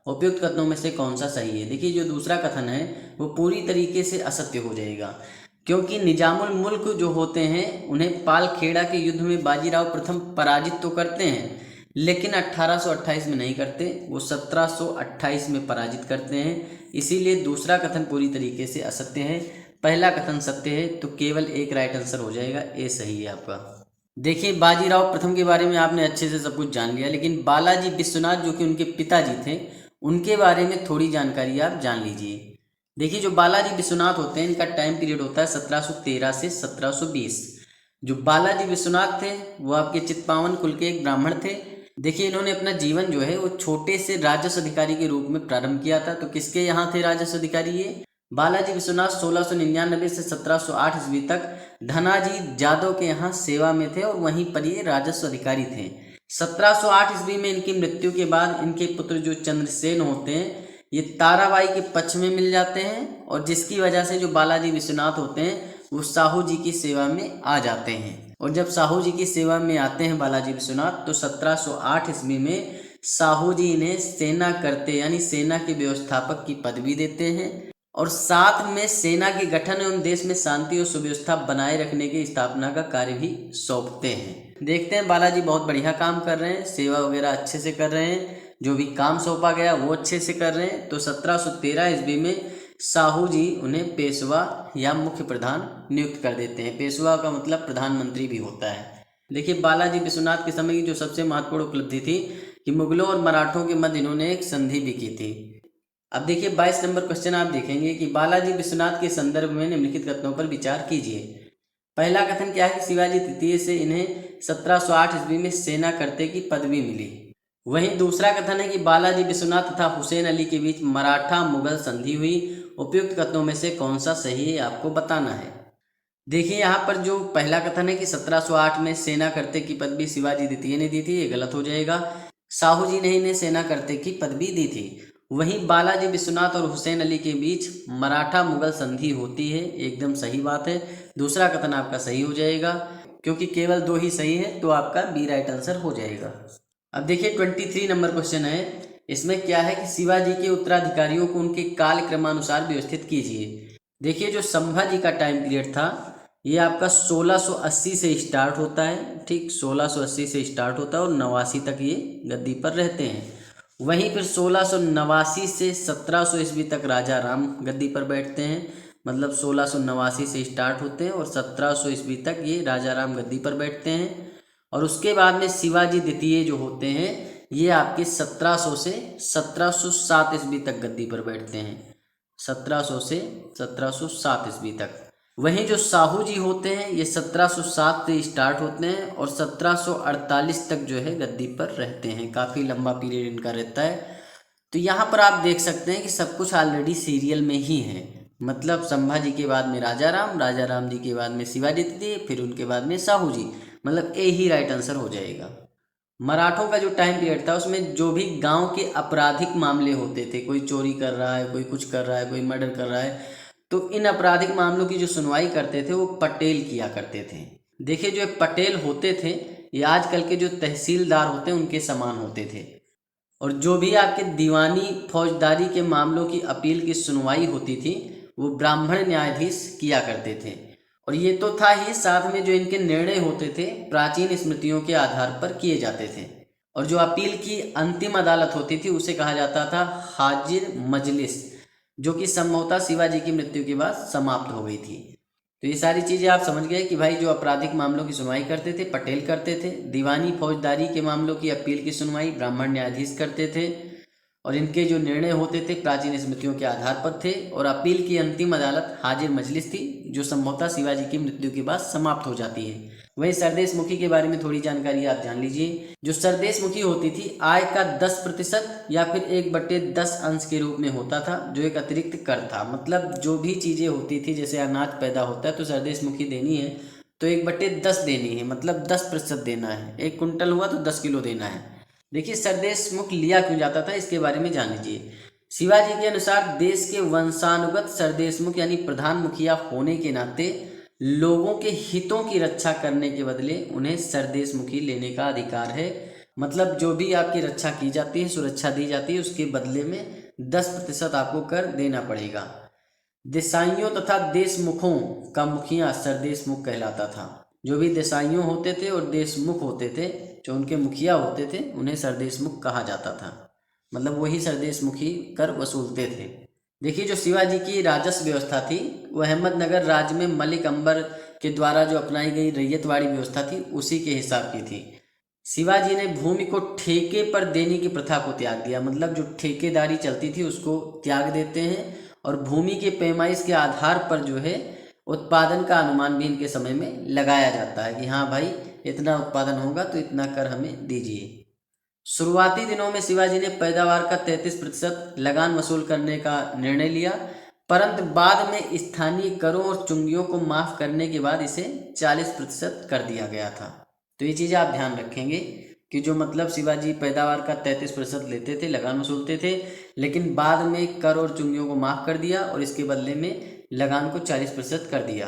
Speaker 1: उपयुक्त कथनों में से कौन सा सही है? देखिए जो दूसरा कथन है वो पूरी तरीके से असत्य हो जाएगा, क्योंकि निजामुल मुल्क जो होते हैं उन्हें पाल खेड़ा के युद्ध में बाजीराव प्रथम पराजित तो करते हैं, लेकिन 1828 में नहीं करते, वो 1728 में पराजित करते हैं। इसीलिए दूसरा कथन पूरी तरीके से असत्य है, पहला कथन सत्य है। तो केवल एक राइट आंसर हो जाएगा, ए सही है आपका। देखिए, बाजीराव प्रथम के बारे में आपने अच्छे से सब कुछ जान लिया, लेकिन बालाजी विश्वनाथ जो कि उनके पिताजी थे, उनके बारे में थोड़ी जानकारी आप जान लीजिए। देखिए, जो बालाजी विश्वनाथ होते हैं इनका टाइम पीरियड होता है 1713 से 1720। जो बालाजी विश्वनाथ थे वो आपके चित्पावन कुल के एक ब्राह्मण थे। देखिए, इन्होंने अपना जीवन जो है वो छोटे से राजस्व अधिकारी के रूप में प्रारंभ किया था। तो किसके यहाँ थे राजस्व अधिकारी? ये बालाजी विश्वनाथ 1699 से 1708 ईस्वी तक धनाजी जादव के यहाँ सेवा में थे और वहीं पर ये राजस्व अधिकारी थे। 1708 ईस्वी में इनकी मृत्यु के बाद इनके पुत्र जो चंद्रसेन होते हैं ये ताराबाई के पक्ष में मिल जाते हैं, और जिसकी वजह से जो बालाजी विश्वनाथ होते हैं वो साहू जी की सेवा में आ जाते हैं। और जब साहू जी की सेवा में आते हैं बालाजी विश्वनाथ, तो 1708 ईस्वी में साहू जी इन्हें सेना करते यानी सेना के व्यवस्थापक की पदवी देते हैं, और साथ में सेना के गठन एवं देश में शांति और सुव्यवस्था बनाए रखने की स्थापना का कार्य भी सौंपते हैं। देखते हैं, बालाजी बहुत बढ़िया काम कर रहे हैं, सेवा वगैरह अच्छे से कर रहे हैं, जो भी काम सौंपा गया वो अच्छे से कर रहे हैं। तो 1713 ईस्वी में साहू जी उन्हें पेशवा या मुख्य प्रधान नियुक्त कर देते हैं। पेशवा का मतलब प्रधानमंत्री भी होता है। देखिए, बालाजी विश्वनाथ के समय की जो सबसे महत्वपूर्ण उपलब्धि थी कि मुगलों और मराठों के मध्य इन्होंने एक संधि भी की थी। अब देखिए, 22 नंबर क्वेश्चन आप देखेंगे कि बालाजी विश्वनाथ के संदर्भ में निम्नलिखित कथनों पर विचार कीजिए। पहला कथन क्या है? शिवाजी तृतीय से इन्हें 1708 ईस्वी में सेना करते की पदवी मिली। वहीं दूसरा कथन है कि बालाजी विश्वनाथ तथा हुसैन अली के बीच मराठा मुगल संधि हुई। उपयुक्त कथनों में से कौन सा सही है आपको बताना है। देखिए, यहाँ पर जो पहला कथन है कि 1708 में सेना करते की पदवी शिवाजी द्वितीय ने दी थी, ये गलत हो जाएगा। साहू जी ने इन्हें सेना करते की पदवी दी थी। वहीं बालाजी विश्वनाथ और हुसैन अली के बीच मराठा मुगल संधि होती है, एकदम सही बात है। दूसरा कथन आपका सही हो जाएगा, क्योंकि केवल दो ही सही है, तो आपका बी राइट आंसर हो जाएगा। अब देखिए, 23 नंबर क्वेश्चन है। इसमें क्या है कि शिवाजी के उत्तराधिकारियों को उनके काल क्रमानुसार व्यवस्थित कीजिए। देखिए, जो संभाजी का टाइम पीरियड था ये आपका 1680 से स्टार्ट होता है, ठीक 1680 से स्टार्ट होता है और 89 तक ये गद्दी पर रहते हैं। वहीं फिर 1689 से 1700 ईस्वी तक राजा राम गद्दी पर बैठते हैं, मतलब 1689 से स्टार्ट होते हैं और 1700 ईस्वी तक ये राजा राम गद्दी पर बैठते हैं। और उसके बाद में शिवाजी द्वितीय जो होते हैं ये आपके 1700 से 1707 ईस्वी तक गद्दी पर बैठते हैं, 1700 से 1707 ईस्वी तक। वहीं जो साहू जी होते हैं ये 1707 से स्टार्ट होते हैं और 1748 तक जो है गद्दी पर रहते हैं। काफ़ी लंबा पीरियड इनका रहता है। तो यहाँ पर आप देख सकते हैं कि सब कुछ ऑलरेडी सीरियल में ही है, मतलब संभाजी के बाद में राजा राम जी के बाद में शिवाजी द्वितीय, फिर उनके बाद में साहू जी, मतलब ए ही राइट आंसर हो जाएगा। मराठों का जो टाइम पीरियड था उसमें जो भी गांव के आपराधिक मामले होते थे, कोई चोरी कर रहा है, कोई कुछ कर रहा है, कोई मर्डर कर रहा है, तो इन आपराधिक मामलों की जो सुनवाई करते थे वो पटेल किया करते थे। देखिए, जो पटेल होते थे ये आजकल के जो तहसीलदार होते हैं उनके समान होते थे। और जो भी आपके दीवानी फौजदारी के मामलों की अपील की सुनवाई होती थी वो ब्राह्मण न्यायाधीश किया करते थे। और ये तो था ही, साथ में जो इनके निर्णय होते थे प्राचीन स्मृतियों के आधार पर किए जाते थे। और जो अपील की अंतिम अदालत होती थी उसे कहा जाता था हाजिर मजलिस, जो कि संभवतः शिवाजी की मृत्यु के बाद समाप्त हो गई थी। तो ये सारी चीज़ें आप समझ गए कि भाई जो आपराधिक मामलों की सुनवाई करते थे पटेल करते थे, दीवानी फौजदारी के मामलों की अपील की सुनवाई ब्राह्मण न्यायाधीश करते थे, और इनके जो निर्णय होते थे प्राचीन स्मृतियों के आधार पर थे। और अपील की अंतिम अदालत हाजिर मजलिस थी, जो संभवतः शिवाजी की मृत्यु के बाद समाप्त हो जाती है। वहीं सरदेश मुखी के बारे में थोड़ी जानकारी आप जान लीजिए। जो सरदेश मुखी होती थी आय का 10% या फिर 1/10 अंश के रूप में होता था, जो एक अतिरिक्त कर था। मतलब जो भी चीज़ें होती थी, जैसे अनाज पैदा होता है तो सरदेश मुखी देनी है तो 1/10 देनी है, मतलब 10% देना है। 1 कुंटल हुआ तो 10 किलो देना है। देखिए, सरदेश मुख लिया क्यों जाता था इसके बारे में जान लीजिए। शिवाजी के अनुसार देश के वंशानुगत सरदेश मुख यानी प्रधान मुखिया होने के नाते लोगों के हितों की रक्षा करने के बदले उन्हें सरदेश मुखी लेने का अधिकार है। मतलब जो भी आपकी रक्षा की जाती है, सुरक्षा दी जाती है, उसके बदले में 10% आपको कर देना पड़ेगा। देसाइयों तथा देशमुखों का मुखिया सरदेशमुख कहलाता था। जो भी देसाइयों होते थे और देशमुख होते थे, जो उनके मुखिया होते थे, उन्हें सरदेशमुख कहा जाता था। मतलब वही सरदेशमुखी कर वसूलते थे। देखिए, जो शिवाजी की राजस्व व्यवस्था थी वो अहमदनगर राज्य में मलिक अंबर के द्वारा जो अपनाई गई रैयतवाड़ी व्यवस्था थी उसी के हिसाब की थी। शिवाजी ने भूमि को ठेके पर देने की प्रथा को त्याग दिया। मतलब जो ठेकेदारी चलती थी उसको त्याग देते हैं और भूमि के पैमाइश के आधार पर जो है उत्पादन का अनुमान भी इनके समय में लगाया जाता है कि हाँ भाई, इतना उत्पादन होगा तो इतना कर हमें दीजिए। शुरुआती दिनों में शिवाजी ने पैदावार का 33% लगान वसूल करने का निर्णय लिया, परंतु बाद में स्थानीय करों और चुंगियों को माफ करने के बाद इसे 40% कर दिया गया था। तो ये चीज़ आप ध्यान रखेंगे कि जो मतलब शिवाजी पैदावार का 33% लेते थे, लगान वसूलते थे, लेकिन बाद में कर और चुंगियों को माफ कर दिया और इसके बदले में लगान को 40% कर दिया।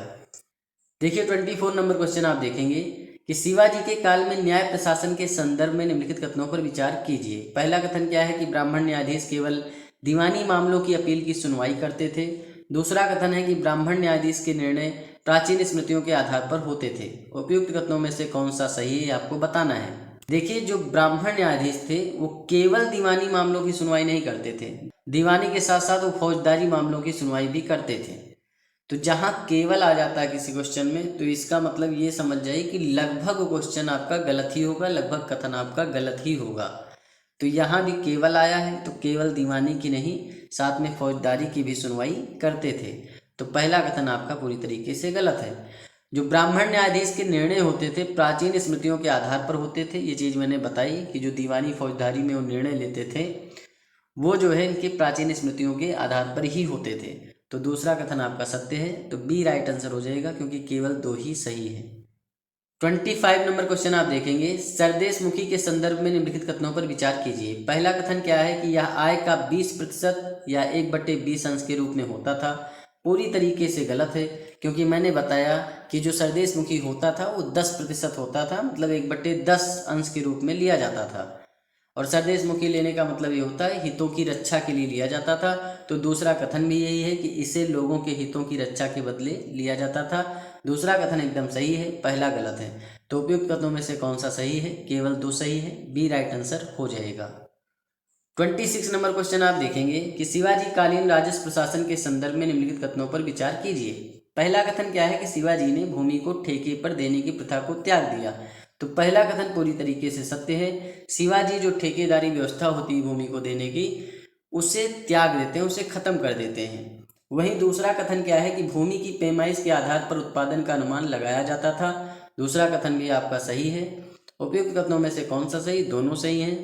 Speaker 1: देखिए 24 नंबर क्वेश्चन आप देखेंगे कि शिवाजी के काल में न्याय प्रशासन के संदर्भ में निम्नलिखित कथनों पर विचार कीजिए। पहला कथन क्या है कि ब्राह्मण न्यायाधीश केवल दीवानी मामलों की अपील की सुनवाई करते थे। दूसरा कथन है कि ब्राह्मण न्यायाधीश के निर्णय प्राचीन स्मृतियों के आधार पर होते थे। उपयुक्त कथनों में से कौन सा सही है आपको बताना है। देखिए, जो ब्राह्मण न्यायाधीश थे वो केवल दीवानी मामलों की सुनवाई नहीं करते थे, दीवानी के साथ साथ वो फौजदारी मामलों की सुनवाई भी करते थे। तो जहाँ केवल आ जाता है किसी क्वेश्चन में तो इसका मतलब ये समझ जाइए कि लगभग क्वेश्चन आपका गलत ही होगा, लगभग कथन आपका गलत ही होगा। तो यहाँ भी केवल आया है तो केवल दीवानी की नहीं, साथ में फौजदारी की भी सुनवाई करते थे। तो पहला कथन आपका पूरी तरीके से गलत है। जो ब्राह्मण न्यायाधीश के निर्णय होते थे प्राचीन स्मृतियों के आधार पर होते थे। ये चीज़ मैंने बताई कि जो दीवानी फौजदारी में वो निर्णय लेते थे वो जो है इनके प्राचीन स्मृतियों के आधार पर ही होते थे। तो दूसरा कथन आपका सत्य है, तो बी राइट आंसर हो जाएगा क्योंकि केवल 2 ही सही है। 25 नंबर क्वेश्चन आप देखेंगे, सरदेशमुखी के संदर्भ में निम्नलिखित कथनों पर विचार कीजिए। पहला कथन क्या है कि यह आय का 20% या 1/20 अंश के रूप में होता था। पूरी तरीके से गलत है क्योंकि मैंने बताया कि जो सरदेशमुखी होता था वो 10% होता था, मतलब 1/10 अंश के रूप में लिया जाता था। और सरदेशमुखी लेने का मतलब ये होता है हितों की रक्षा के लिए लिया जाता था। तो दूसरा कथन भी यही है कि इसे लोगों के हितों की रक्षा के बदले लिया जाता था। दूसरा कथन एकदम सही है, पहला गलत है। तो उपयुक्त कथनों में से कौन सा सही है? केवल 2 सही है, बी राइट आंसर हो जाएगा। 26 नंबर क्वेश्चन आप देखेंगे कि शिवाजी कालीन राजस्व प्रशासन के संदर्भ में निम्नलिखित कथनों पर विचार कीजिए। पहला कथन क्या है कि शिवाजी ने भूमि को ठेके पर देने की प्रथा को त्याग दिया। तो पहला कथन पूरी तरीके से सत्य है। शिवाजी जो ठेकेदारी व्यवस्था होती है भूमि को देने की, उसे त्याग देते हैं, उसे खत्म कर देते हैं। वहीं दूसरा कथन क्या है कि भूमि की पैमाइश के आधार पर उत्पादन का अनुमान लगाया जाता था। दूसरा कथन भी आपका सही है। उपयुक्त कथनों में से कौन सा सही? दोनों सही हैं।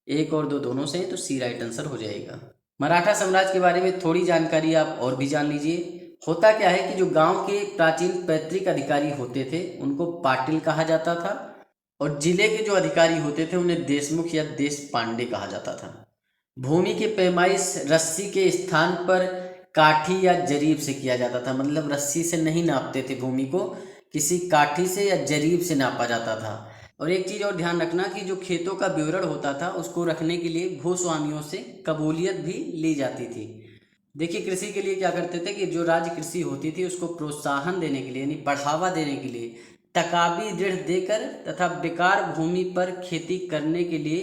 Speaker 1: 1 और 2 दोनों सही, तो सी राइट आंसर हो जाएगा। मराठा साम्राज्य के बारे में थोड़ी जानकारी आप और भी जान लीजिए। होता क्या है कि जो गांव के प्राचीन पैतृक अधिकारी होते थे उनको पाटिल कहा जाता था और जिले के जो अधिकारी होते थे उन्हें देशमुख या देश पांडे कहा जाता था। भूमि के पैमाइश रस्सी के स्थान पर काठी या जरीब से किया जाता था। मतलब रस्सी से नहीं नापते थे भूमि को, किसी काठी से या जरीब से नापा जाता था। और एक चीज़ और ध्यान रखना कि जो खेतों का विवरण होता था उसको रखने के लिए भूस्वामियों से कबूलियत भी ली जाती थी। देखिए, कृषि के लिए क्या करते थे कि जो राज्य कृषि होती थी उसको प्रोत्साहन देने के लिए यानी बढ़ावा देने के लिए तकाबी ऋण देकर तथा बेकार भूमि पर खेती करने के लिए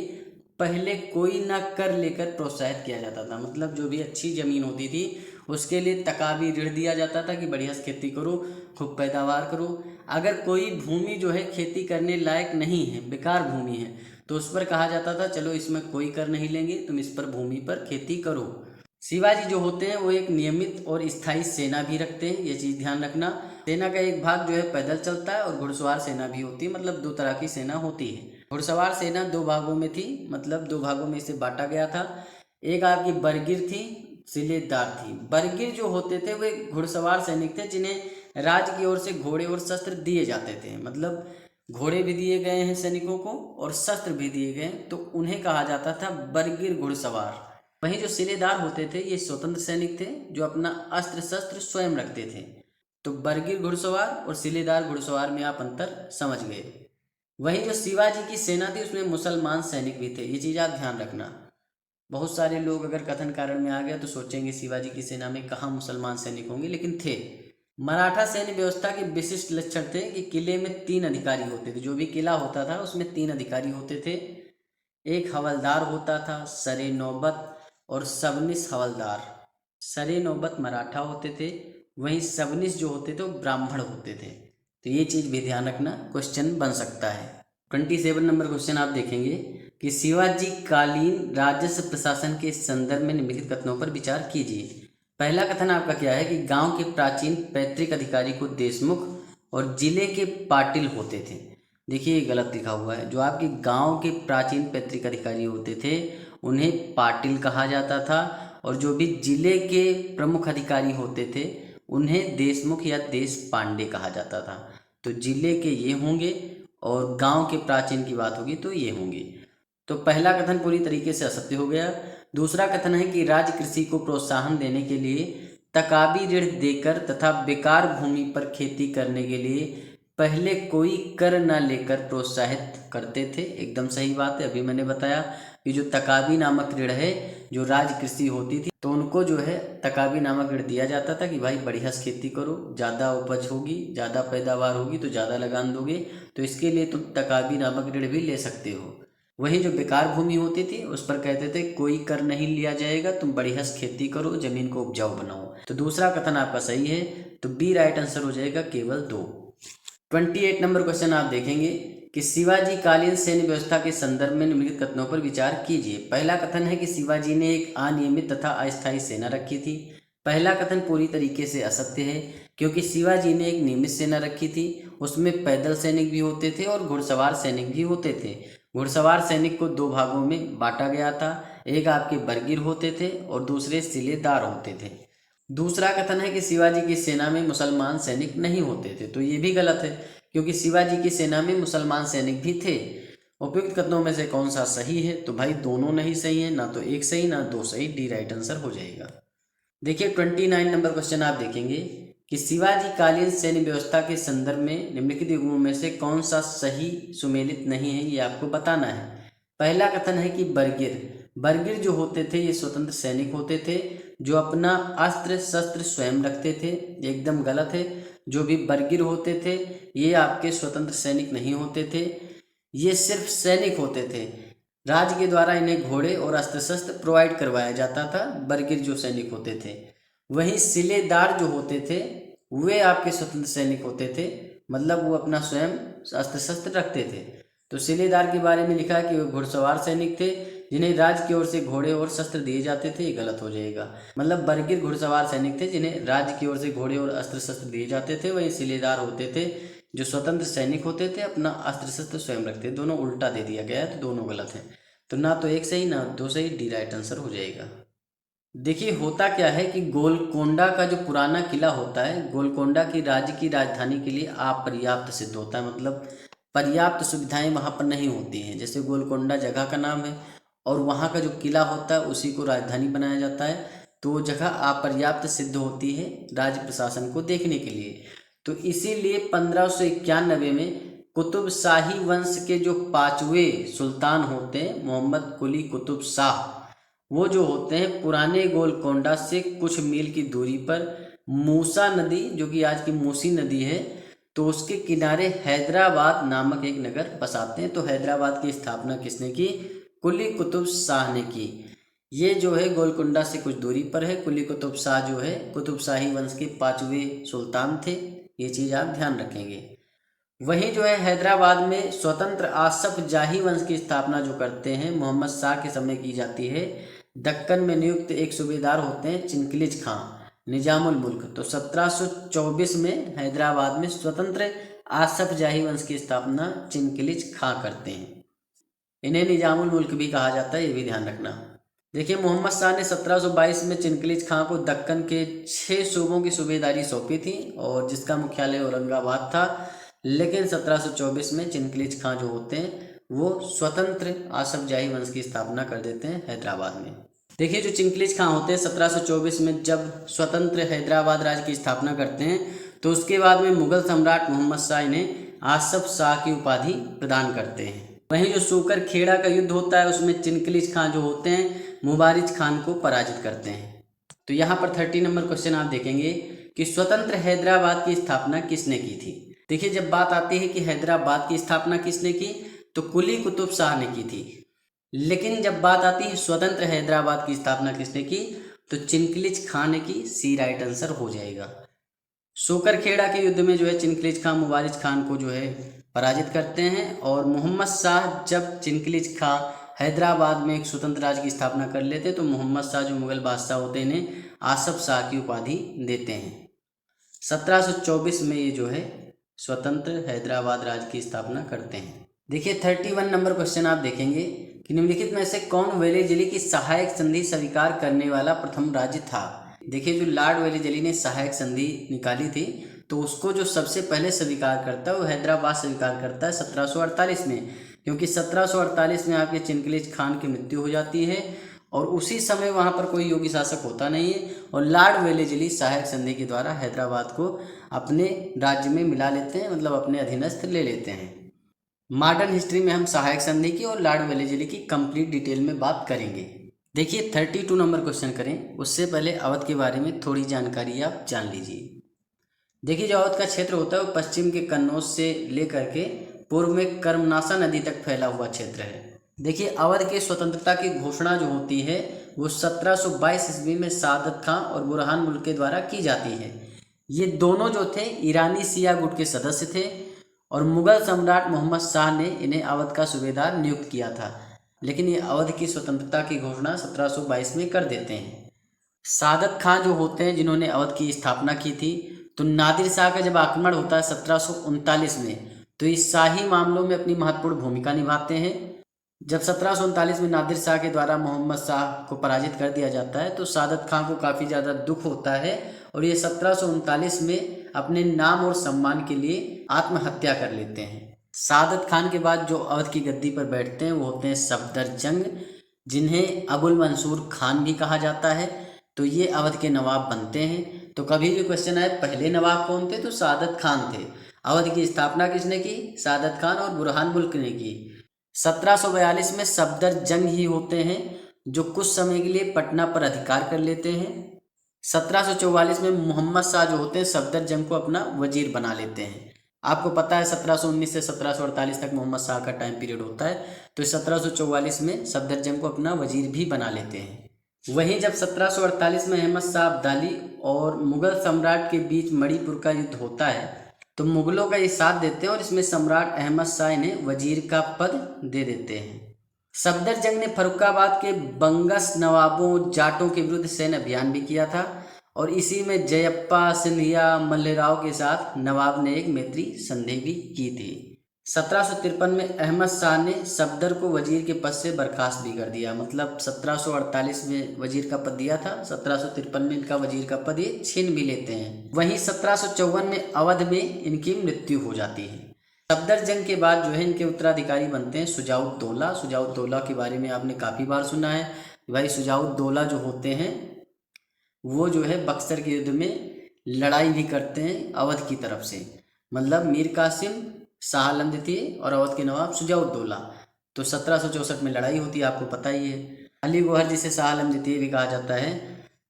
Speaker 1: पहले कोई ना कर लेकर प्रोत्साहित किया जाता था। मतलब जो भी अच्छी ज़मीन होती थी उसके लिए तकाबी ऋण दिया जाता था कि बढ़िया से खेती करो, खूब पैदावार करो। अगर कोई भूमि जो है खेती करने लायक नहीं है, बेकार भूमि है, तो उस पर कहा जाता था चलो इसमें कोई कर नहीं लेंगे, तुम इस पर भूमि पर खेती करो। शिवाजी जो होते हैं वो एक नियमित और स्थायी सेना भी रखते हैं, ये चीज़ ध्यान रखना। सेना का एक भाग जो है पैदल चलता है और घुड़सवार सेना भी होती है। मतलब 2 तरह की सेना होती है। घुड़सवार सेना 2 भागों में थी, मतलब 2 भागों में इसे बांटा गया था। एक आपकी बरगिर थी, सिलेदार थी। बरगिर जो होते थे वे घुड़सवार सैनिक थे जिन्हें राज्य की ओर से घोड़े और शस्त्र दिए जाते थे। मतलब घोड़े भी दिए गए हैं सैनिकों को और शस्त्र भी दिए गए, तो उन्हें कहा जाता था बरगिर घुड़सवार। वहीं जो सिलेदार होते थे ये स्वतंत्र सैनिक थे जो अपना अस्त्र शस्त्र स्वयं रखते थे। तो बरगिर घुड़सवार और सिलेदार घुड़सवार में आप अंतर समझ गए। वहीं जो शिवाजी की सेना थी उसमें मुसलमान सैनिक भी थे, ये चीज़ आप ध्यान रखना। बहुत सारे लोग अगर कथन कारण में आ गया तो सोचेंगे शिवाजी की सेना में कहाँ मुसलमान सैनिक होंगे, लेकिन थे। मराठा सैन्य व्यवस्था के विशिष्ट लक्षण थे कि किले में 3 अधिकारी होते थे। जो भी किला होता था उसमें 3 अधिकारी होते थे। एक हवलदार होता था, सरे नौबत और सबनिस हवलदार। सरे नौबत मराठा होते थे, वहीं सबनिस जो होते थे वो ब्राह्मण होते थे। तो ये चीज़ भी ध्यान रखना, क्वेश्चन बन सकता है। 27 नंबर क्वेश्चन आप देखेंगे कि शिवाजी कालीन राजस्व प्रशासन के संदर्भ में निम्नलिखित कथनों पर विचार कीजिए। पहला कथन आपका क्या है कि गांव के प्राचीन पैतृक अधिकारी को देशमुख और जिले के पाटिल होते थे। देखिए ये गलत लिखा हुआ है। जो आपके गांव के प्राचीन पैतृक अधिकारी होते थे उन्हें पाटिल कहा जाता था, और जो भी जिले के प्रमुख अधिकारी होते थे उन्हें देशमुख या देश पांडे कहा जाता था। तो जिले के ये होंगे और गांव के प्राचीन की बात होगी तो ये होंगे। तो पहला कथन पूरी तरीके से असत्य हो गया। दूसरा कथन है कि राज्य कृषि को प्रोत्साहन देने के लिए तकाबी ऋण देकर तथा बेकार भूमि पर खेती करने के लिए पहले कोई कर न लेकर प्रोत्साहित करते थे। एकदम सही बात है। अभी मैंने बताया कि जो तकाबी नामक ऋण है, जो राज्य कृषि होती थी तो उनको जो है तकाबी नामक ऋण दिया जाता था कि भाई बढ़िया खेती करो, ज़्यादा उपज होगी, ज़्यादा पैदावार होगी तो ज़्यादा लगान दोगे, तो इसके लिए तुम तकाबी नामक ऋण भी ले सकते हो। वही जो बेकार भूमि होती थी उस पर कहते थे कोई कर नहीं लिया जाएगा, तुम बढ़िया खेती करो, जमीन को उपजाऊ बनाओ। तो दूसरा कथन आपका सही है, तो बी राइट आंसर हो जाएगा, केवल 2। 28 नंबर क्वेश्चन आप देखेंगे कि शिवाजी कालीन सैन्य व्यवस्था के संदर्भ में निम्नलिखित कथनों पर विचार कीजिए। पहला कथन है कि शिवाजी ने एक अनियमित तथा अस्थायी सेना रखी थी। पहला कथन पूरी तरीके से असत्य है, क्योंकि शिवाजी ने एक नियमित सेना रखी थी। उसमें पैदल सैनिक भी होते थे और घुड़सवार सैनिक भी होते थे। घुड़सवार सैनिक को 2 भागों में बांटा गया था। एक आपके बरगीर होते थे और दूसरे सिलेदार होते थे। दूसरा कथन है कि शिवाजी की सेना में मुसलमान सैनिक नहीं होते थे। तो ये भी गलत है, क्योंकि शिवाजी की सेना में मुसलमान सैनिक भी थे। उपयुक्त कथनों में से कौन सा सही है? तो भाई दोनों नहीं सही है, ना तो एक सही ना 2 सही। डी राइट आंसर हो जाएगा। देखिए 29 नंबर क्वेश्चन आप देखेंगे कि शिवाजी कालीन सैन्य व्यवस्था के संदर्भ में निम्नलिखित युग्मों में से कौन सा सही सुमेलित नहीं है, ये आपको बताना है। पहला कथन है कि बरगीर जो होते थे ये स्वतंत्र सैनिक होते थे जो अपना अस्त्र शस्त्र स्वयं रखते थे। एकदम गलत है। जो भी बरगीर होते थे ये आपके स्वतंत्र सैनिक नहीं होते थे, ये सिर्फ सैनिक होते थे। राज्य के द्वारा इन्हें घोड़े और अस्त्र शस्त्र प्रोवाइड करवाया जाता था, बरगीर जो सैनिक होते थे। वहीं सिलेदार जो होते थे वे आपके स्वतंत्र सैनिक होते थे, मतलब वो अपना स्वयं अस्त्र शस्त्र रखते थे। तो सिलेदार के बारे में लिखा है कि वे घुड़सवार सैनिक थे जिन्हें राज्य की ओर से घोड़े और शस्त्र दिए जाते थे। ये गलत हो जाएगा। मतलब बरगीर घुड़सवार सैनिक थे जिन्हें राज्य की ओर से घोड़े और अस्त्र शस्त्र दिए जाते थे। वहीं सिलेदार होते थे जो स्वतंत्र सैनिक होते थे, अपना अस्त्र शस्त्र स्वयं रखते। दोनों उल्टा दे दिया गया है, तो दोनों गलत हैं। तो ना तो एक सही ना 2 सही। डी राइट आंसर हो जाएगा। देखिए होता क्या है कि गोलकोंडा का जो पुराना किला होता है, गोलकोंडा की राज्य की राजधानी के लिए अपर्याप्त सिद्ध होता है। मतलब पर्याप्त सुविधाएं वहाँ पर नहीं होती हैं। जैसे गोलकोंडा जगह का नाम है और वहाँ का जो किला होता है उसी को राजधानी बनाया जाता है, तो वो जगह अपर्याप्त सिद्ध होती है राज्य प्रशासन को देखने के लिए। तो इसीलिए 1591 में कुतुब शाही वंश के जो 5वें सुल्तान होते हैं मोहम्मद कुली कुतुब शाह, वो जो होते हैं पुराने गोलकोंडा से कुछ मील की दूरी पर मूसा नदी, जो कि आज की मूसी नदी है, तो उसके किनारे हैदराबाद नामक एक नगर बसाते हैं। तो हैदराबाद की स्थापना किसने की? कुली कुतुब शाह ने की। ये जो है गोलकोंडा से कुछ दूरी पर है। कुली कुतुब शाह जो है कुतुब शाही वंश के 5वें सुल्तान थे। ये चीज़ आप ध्यान रखेंगे। वहीं जो है हैदराबाद में स्वतंत्र आसफ जाही वंश की स्थापना जो करते हैं मोहम्मद शाह के समय की जाती है। दक्कन में नियुक्त एक सूबेदार होते हैं चिनकिलिज खां, निजामुल मुल्क। तो 1724 में हैदराबाद में स्वतंत्र आसफ जाही वंश की स्थापना चिनकिलिज खां करते हैं। इन्हें निजामुल मुल्क भी कहा जाता है, ये भी ध्यान रखना। देखिए मोहम्मद शाह ने 1722 में चिनकिलिज खां को दक्कन के 6 सूबों की सूबेदारी सौंपी थी और जिसका मुख्यालय औरंगाबाद था। लेकिन 1724 में चिनकिलिज खां जो होते हैं वो स्वतंत्र आसफ जाही वंश की स्थापना कर देते हैं हैदराबाद में। देखिए जो चिनकिलिज खां होते हैं 1724 में जब स्वतंत्र हैदराबाद राज्य की स्थापना करते हैं, तो उसके बाद में मुगल सम्राट मोहम्मद शाह इन्हें आसफ शाह की उपाधि प्रदान करते हैं। वहीं जो सोकर खेड़ा का युद्ध होता है उसमें चिनकलिज खां जो होते हैं मुबारिज खान को पराजित करते हैं। तो यहाँ पर 30 नंबर क्वेश्चन आप देखेंगे कि स्वतंत्र हैदराबाद की स्थापना किसने की थी। देखिए, जब बात आती है कि हैदराबाद की स्थापना किसने की तो कुली कुतुब शाह ने की थी, लेकिन जब बात आती है स्वतंत्र हैदराबाद की स्थापना किसने की तो चिनकलिज खां ने की। सी राइट आंसर हो जाएगा। सोकर खेड़ा के युद्ध में जो है चिनकलिज खां मुबारिज खान को जो है पराजित करते हैं और मोहम्मद शाह जब चिनकलिज खां हैदराबाद में एक स्वतंत्र राज्य की स्थापना कर लेते तो मोहम्मद शाह जो मुगल बादशाह होते हैं इन्हें आसफ शाह की उपाधि देते हैं। 1724 में ये जो है स्वतंत्र हैदराबाद राज्य की स्थापना करते हैं। देखिए 31 नंबर क्वेश्चन आप देखेंगे कि निम्नलिखित में से कौन वेलेजली की सहायक संधि स्वीकार करने वाला प्रथम राज्य था। देखिए, जो लॉर्ड वेलेजली ने सहायक संधि निकाली थी तो उसको जो सबसे पहले स्वीकार करता है वो हैदराबाद स्वीकार करता है 1748 में, क्योंकि 1748 में आपके चिनकलिज खान की मृत्यु हो जाती है और उसी समय वहाँ पर कोई योगी शासक होता नहीं है और लॉर्ड वेलेजली सहायक संधि के द्वारा हैदराबाद को अपने राज्य में मिला लेते हैं, मतलब अपने अधीनस्थ ले लेते हैं। मॉडर्न हिस्ट्री में हम सहायक संधि की और लॉर्ड वेलेजली की कंप्लीट डिटेल में बात करेंगे। देखिए 32 नंबर क्वेश्चन करें, उससे पहले अवध के बारे में थोड़ी जानकारी आप जान लीजिए। देखिए, जो अवध का क्षेत्र होता है वो पश्चिम के कन्नौज से लेकर के पूर्व में कर्मनाशा नदी तक फैला हुआ क्षेत्र है। देखिए, अवध के स्वतंत्रता की घोषणा जो होती है वो 1722 ईस्वी में सादत खां और बुरहान मुल्क के द्वारा की जाती है। ये दोनों जो थे ईरानी सिया गुट के सदस्य थे और मुगल सम्राट मोहम्मद शाह ने इन्हें अवध का सूबेदार नियुक्त किया था, लेकिन ये अवध की स्वतंत्रता की घोषणा 1722 में कर देते हैं। सादत खां जो होते हैं जिन्होंने अवध की स्थापना की थी, तो नादिर शाह का जब आक्रमण होता है 1739 में तो इस शाही मामलों में अपनी महत्वपूर्ण भूमिका निभाते हैं। जब 1739 में नादिर शाह के द्वारा मोहम्मद शाह को पराजित कर दिया जाता है तो सादत खां को काफ़ी ज़्यादा दुख होता है और ये 1739 में अपने नाम और सम्मान के लिए आत्महत्या कर लेते हैं। सादत खान के बाद जो अवध की गद्दी पर बैठते हैं वो होते हैं सफदरजंग, जिन्हें अबुल मंसूर खान भी कहा जाता है। तो ये अवध के नवाब बनते हैं। तो कभी भी क्वेश्चन आए पहले नवाब कौन थे तो सादत खान थे। अवध की स्थापना किसने की? सादत खान और बुरहान मुल्क ने की। 1742 में सफदरजंग ही होते हैं जो कुछ समय के लिए पटना पर अधिकार कर लेते हैं। 1744 में मोहम्मद शाह जो होते हैं सफदरजंग को अपना वजीर बना लेते हैं। आपको पता है 1719 से 1748 तक मोहम्मद शाह का टाइम पीरियड होता है, तो 1744 में सफदरजंग को अपना वजीर भी बना लेते हैं। वहीं जब 1748 में अहमद शाह अब्दाली और मुगल सम्राट के बीच मणिपुर का युद्ध होता है तो मुगलों का ये साथ देते हैं और इसमें सम्राट अहमद शाह इन्हें वजीर का पद दे देते हैं। सफदरजंग ने फर्रुखाबाद के बंगस नवाबों जाटों के विरुद्ध सैन्य अभियान भी किया था और इसी में जयप्पा सिंधिया मल्लेराव के साथ नवाब ने एक मैत्री संधि भी की थी। 1753 में अहमद शाह ने सफदर को वजीर के पद से बर्खास्त भी कर दिया, मतलब 1748 में वजीर का पद दिया था, 1753 में इनका वजीर का पद ये छीन भी लेते हैं। वहीं 1754 में अवध में इनकी मृत्यु हो जाती है। सफदरजंग के बाद जो है इनके उत्तराधिकारी बनते हैं शुजाउद्दौला। शुजाउद्दौला के बारे में आपने काफ़ी बार सुना है। भाई शुजाउद्दौला जो होते हैं वो जो है बक्सर के युद्ध में लड़ाई भी करते हैं अवध की तरफ से, मतलब मीर कासिम, शाह आलम द्वितीय और अवध के नवाब शुजाउद्दौला। तो 1764 में लड़ाई होती है, आपको पता ही है। अली गोहर जिसे शाह आलम द्वितीय भी कहा जाता है,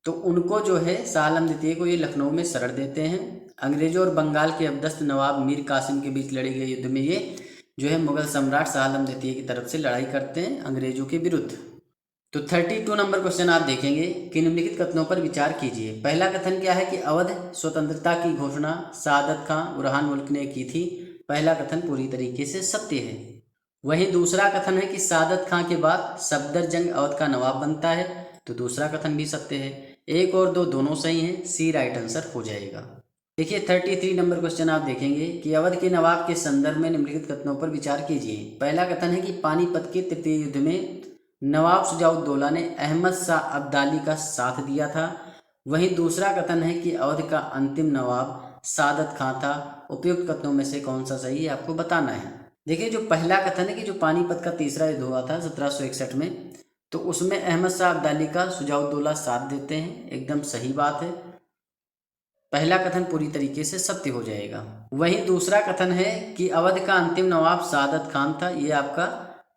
Speaker 1: तो उनको जो है शाह आलम द्वितीय को ये लखनऊ में शरण देते हैं। अंग्रेजों और बंगाल के अबदस्त नवाब मीर कासिम के बीच लड़े गए युद्ध में ये जो है मुगल सम्राट शाह आलम द्वितीय की तरफ से लड़ाई करते हैं अंग्रेजों के विरुद्ध। तो 32 नंबर क्वेश्चन आप देखेंगे कि निम्नलिखित कथनों पर विचार कीजिए। पहला कथन क्या है कि अवध स्वतंत्रता की घोषणा सादत खां बुरहान मुल्क ने की थी। पहला कथन पूरी तरीके से सत्य है। वहीं दूसरा कथन है कि सादत खां के बाद सफदरजंग अवध का नवाब बनता है, तो दूसरा कथन भी सत्य है। 1 और 2 दोनों सही हैं, सी राइट आंसर हो जाएगा। देखिए 33 नंबर क्वेश्चन आप देखेंगे कि अवध के नवाब के संदर्भ में निम्नलिखित कथनों पर विचार कीजिए। पहला कथन है कि पानीपत के तृतीय युद्ध में नवाब शुजाउद्दौला ने अहमद शाह अब्दाली का साथ दिया था। वहीं दूसरा कथन है कि अवध का अंतिम नवाब सादत खां था। उपयुक्त कथनों में से कौन सा सही है आपको बताना है। देखिए जो पहला कथन है कि जो पानीपत का तीसरा युद्ध हुआ था 1761 में, तो उसमें अहमद शाह अब्दाली का शुजाउद्दौला साथ देते हैं, एकदम सही बात है। पहला कथन पूरी तरीके से सत्य हो जाएगा। वहीं दूसरा कथन है कि अवध का अंतिम नवाब सादत खान था, ये आपका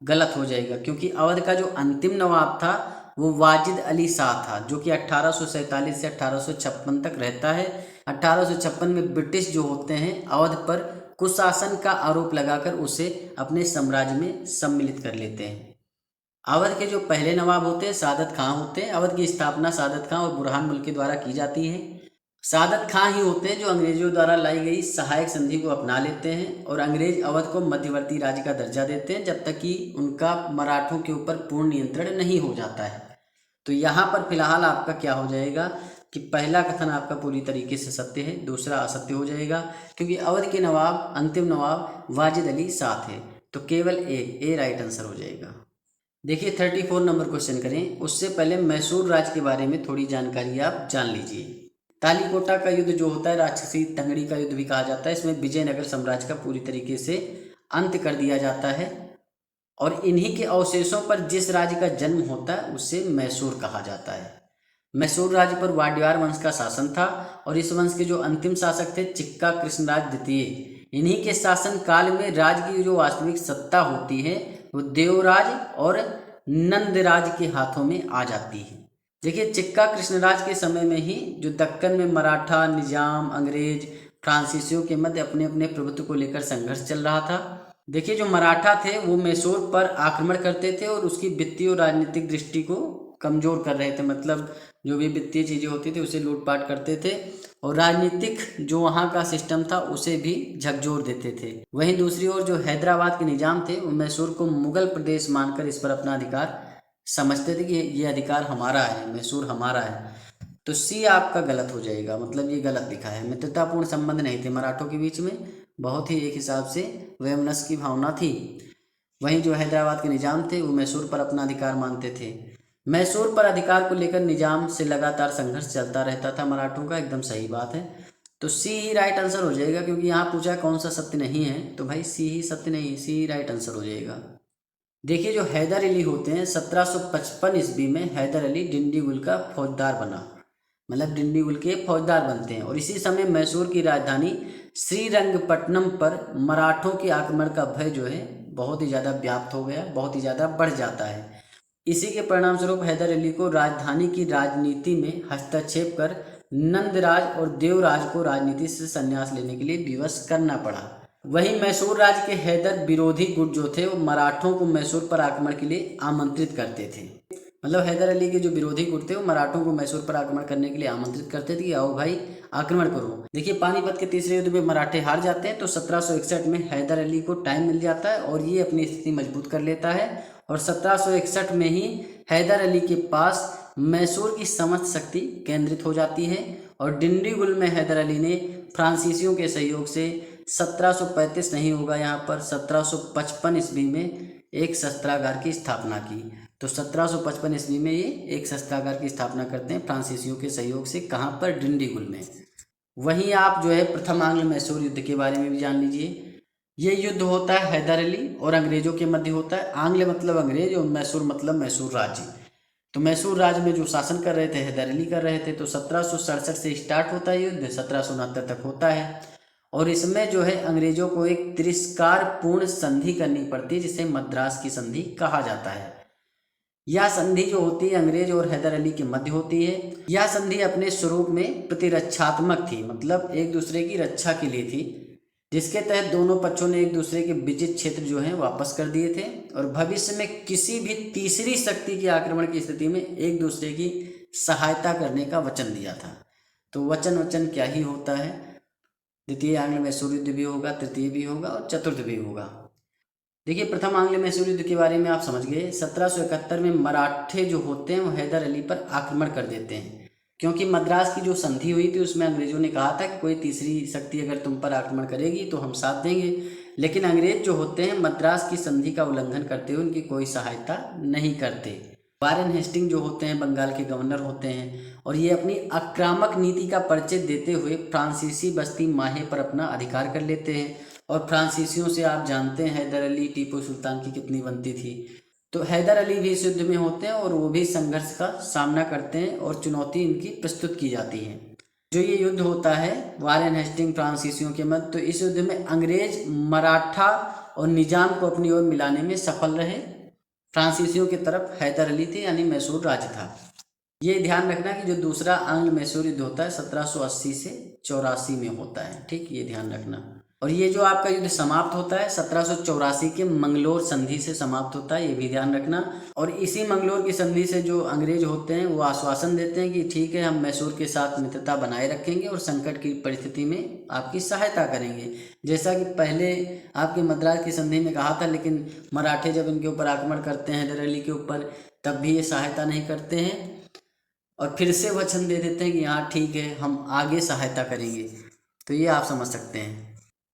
Speaker 1: गलत हो जाएगा, क्योंकि अवध का जो अंतिम नवाब था वो वाजिद अली शाह था, जो कि 1847 से 1856 तक रहता है। 1856 में ब्रिटिश जो होते हैं अवध पर कुशासन का आरोप लगाकर उसे अपने साम्राज्य में सम्मिलित कर लेते हैं। अवध के जो पहले नवाब होते हैं सादत खां होते हैं। अवध की स्थापना सादत खां और बुरहान मुल्क द्वारा की जाती है। सादत खां ही होते हैं जो अंग्रेजों द्वारा लाई गई सहायक संधि को अपना लेते हैं और अंग्रेज अवध को मध्यवर्ती राज्य का दर्जा देते हैं, जब तक कि उनका मराठों के ऊपर पूर्ण नियंत्रण नहीं हो जाता है। तो यहाँ पर फिलहाल आपका क्या हो जाएगा कि पहला कथन आपका पूरी तरीके से सत्य है, दूसरा असत्य हो जाएगा, क्योंकि अवध के नवाब अंतिम नवाब वाजिद अली शाह थे। तो केवल ए राइट आंसर हो जाएगा। देखिए 34 नंबर क्वेश्चन करें, उससे पहले मैसूर राज्य के बारे में थोड़ी जानकारी आप जान लीजिए। तालीकोटा का युद्ध जो होता है राक्षसी तंगड़ी का युद्ध भी कहा जाता है, इसमें विजयनगर साम्राज्य का पूरी तरीके से अंत कर दिया जाता है और इन्हीं के अवशेषों पर जिस राज्य का जन्म होता है उसे मैसूर कहा जाता है। मैसूर राज्य पर वाड्यार वंश का शासन था और इस वंश के जो अंतिम शासक थे चिक्का कृष्णराज द्वितीय, इन्हीं के शासन काल में राज्य की जो वास्तविक सत्ता होती है वो देवराज और नंदराज के हाथों में आ जाती है। देखिए चिक्का कृष्णराज के समय में ही जो दक्कन में मराठा, निजाम, अंग्रेज, फ्रांसीसियों के मध्य अपने अपने प्रभुत्व को लेकर संघर्ष चल रहा था। देखिए जो मराठा थे वो मैसूर पर आक्रमण करते थे और उसकी वित्तीय और राजनीतिक दृष्टि को कमजोर कर रहे थे, मतलब जो भी वित्तीय चीज़ें होती थी उसे लूटपाट करते थे और राजनीतिक जो वहाँ का सिस्टम था उसे भी झकझोर देते थे। वहीं दूसरी ओर जो हैदराबाद के निजाम थे वो मैसूर को मुगल प्रदेश मानकर इस पर अपना अधिकार समझते थे कि ये अधिकार हमारा है, मैसूर हमारा है। तो सी आपका गलत हो जाएगा, मतलब ये गलत लिखा है। मित्रतापूर्ण संबंध नहीं थे मराठों के बीच में, बहुत ही एक हिसाब से वैमनस्य की भावना थी। वहीं जो हैदराबाद के निजाम थे वो मैसूर पर अपना अधिकार मानते थे। मैसूर पर अधिकार को लेकर निजाम से लगातार संघर्ष चलता रहता था मराठों का, एकदम सही बात है। तो सी ही राइट आंसर हो जाएगा, क्योंकि यहाँ पूछा कौन सा सत्य नहीं है, तो भाई सी ही सत्य नहीं है, सी ही राइट आंसर हो जाएगा। देखिए जो हैदर अली होते हैं 1755 ईस्वी में हैदर अली डिंडीगुल का फौजदार बना, मतलब डिंडीगुल के फौजदार बनते हैं और इसी समय मैसूर की राजधानी श्रीरंगपट्टनम पर मराठों के आक्रमण का भय जो है बहुत ही ज़्यादा व्याप्त हो गया, बहुत ही ज़्यादा बढ़ जाता है। इसी के परिणाम स्वरूप हैदर अली को राजधानी की राजनीति में हस्तक्षेप कर नंदराज और देवराज को राजनीति से संन्यास लेने के लिए विवश करना पड़ा। वहीं मैसूर राज्य के हैदर विरोधी गुट जो थे वो मराठों को मैसूर पर आक्रमण के लिए आमंत्रित करते थे, मतलब हैदर अली के जो विरोधी गुट थे वो मराठों को मैसूर पर आक्रमण करने के लिए आमंत्रित करते थे कि आओ भाई आक्रमण करो। देखिए पानीपत के तीसरे युद्ध में मराठे हार जाते हैं तो 1761 में हैदर अली को टाइम मिल जाता है और ये अपनी स्थिति मजबूत कर लेता है और 1761 में ही हैदर अली के पास मैसूर की समस्त शक्ति केंद्रित हो जाती है और डिंडीगुल में हैदर अली ने फ्रांसीसियों के सहयोग से 1735 नहीं होगा यहाँ पर 1755 ईस्वी में एक शस्त्रागार की स्थापना की। तो 1755 ईस्वी में ये एक शस्त्रागार की स्थापना करते हैं फ्रांसीसियों के सहयोग से, कहाँ पर, डिंडीगुल में। वहीं आप जो है प्रथम आंग्ल मैसूर युद्ध के बारे में भी जान लीजिए। ये युद्ध होता है हैदर अली और अंग्रेजों के मध्य होता है। आंग्ल मतलब अंग्रेज और मैसूर मतलब मैसूर राज्य। तो मैसूर राज्य में जो शासन कर रहे थे हैदर अली कर रहे थे। तो 1767 से स्टार्ट होता है युद्ध, 1769 तक होता है और इसमें जो है अंग्रेजों को एक तिरस्कारपूर्ण संधि करनी पड़ती है जिसे मद्रास की संधि कहा जाता है। यह संधि जो होती है अंग्रेज और हैदर अली के मध्य होती है। यह संधि अपने स्वरूप में प्रतिरक्षात्मक थी, मतलब एक दूसरे की रक्षा के लिए थी, जिसके तहत दोनों पक्षों ने एक दूसरे के विजित क्षेत्र जो हैं वापस कर दिए थे और भविष्य में किसी भी तीसरी शक्ति के आक्रमण की स्थिति में एक दूसरे की सहायता करने का वचन दिया था। तो वचन क्या ही होता है, द्वितीय आंग्ल मैसूर युद्ध भी होगा, तृतीय भी होगा और चतुर्थ भी होगा। देखिए प्रथम आंग्ल मैसूर युद्ध के बारे में आप समझ गए। 1771 में मराठे जो होते हैं वो हैदर अली पर आक्रमण कर देते हैं, क्योंकि मद्रास की जो संधि हुई थी उसमें अंग्रेजों ने कहा था कि कोई तीसरी शक्ति अगर तुम पर आक्रमण करेगी तो हम साथ देंगे, लेकिन अंग्रेज जो होते हैं मद्रास की संधि का उल्लंघन करते हुए उनकी कोई सहायता नहीं करते। वारेन हेस्टिंग जो होते हैं बंगाल के गवर्नर होते हैं और ये अपनी आक्रामक नीति का परिचय देते हुए फ्रांसीसी बस्ती माहे पर अपना अधिकार कर लेते हैं और फ्रांसीसियों से आप जानते हैं हैदर अली टीपू सुल्तान की कितनी बनती थी। तो हैदर अली भी इस युद्ध में होते हैं और वो भी संघर्ष का सामना करते हैं और चुनौती इनकी प्रस्तुत की जाती है। जो ये युद्ध होता है वारेन हेस्टिंग फ्रांसीसियों के मध्य, तो इस युद्ध में अंग्रेज मराठा और निजाम को अपनी ओर मिलाने में सफल रहे। फ्रांसीसियों की तरफ हैदर अली थे यानी मैसूर राज था। ये ध्यान रखना कि जो दूसरा आंग्ल मैसूर युद्ध होता है 1780 से 84 में होता है, ठीक, ये ध्यान रखना। और ये जो आपका युद्ध समाप्त होता है 1784 के मंगलोर संधि से समाप्त होता है, ये भी ध्यान रखना। और इसी मंगलोर की संधि से जो अंग्रेज होते हैं वो आश्वासन देते हैं कि ठीक है, हम मैसूर के साथ मित्रता बनाए रखेंगे और संकट की परिस्थिति में आपकी सहायता करेंगे। जैसा कि पहले आपके मद्रास की संधि में कहा था, लेकिन मराठे जब इनके ऊपर आक्रमण करते हैं हैदर अली के ऊपर, तब भी ये सहायता नहीं करते हैं और फिर से वचन दे देते हैं कि हाँ ठीक है, हम आगे सहायता करेंगे। तो ये आप समझ सकते हैं।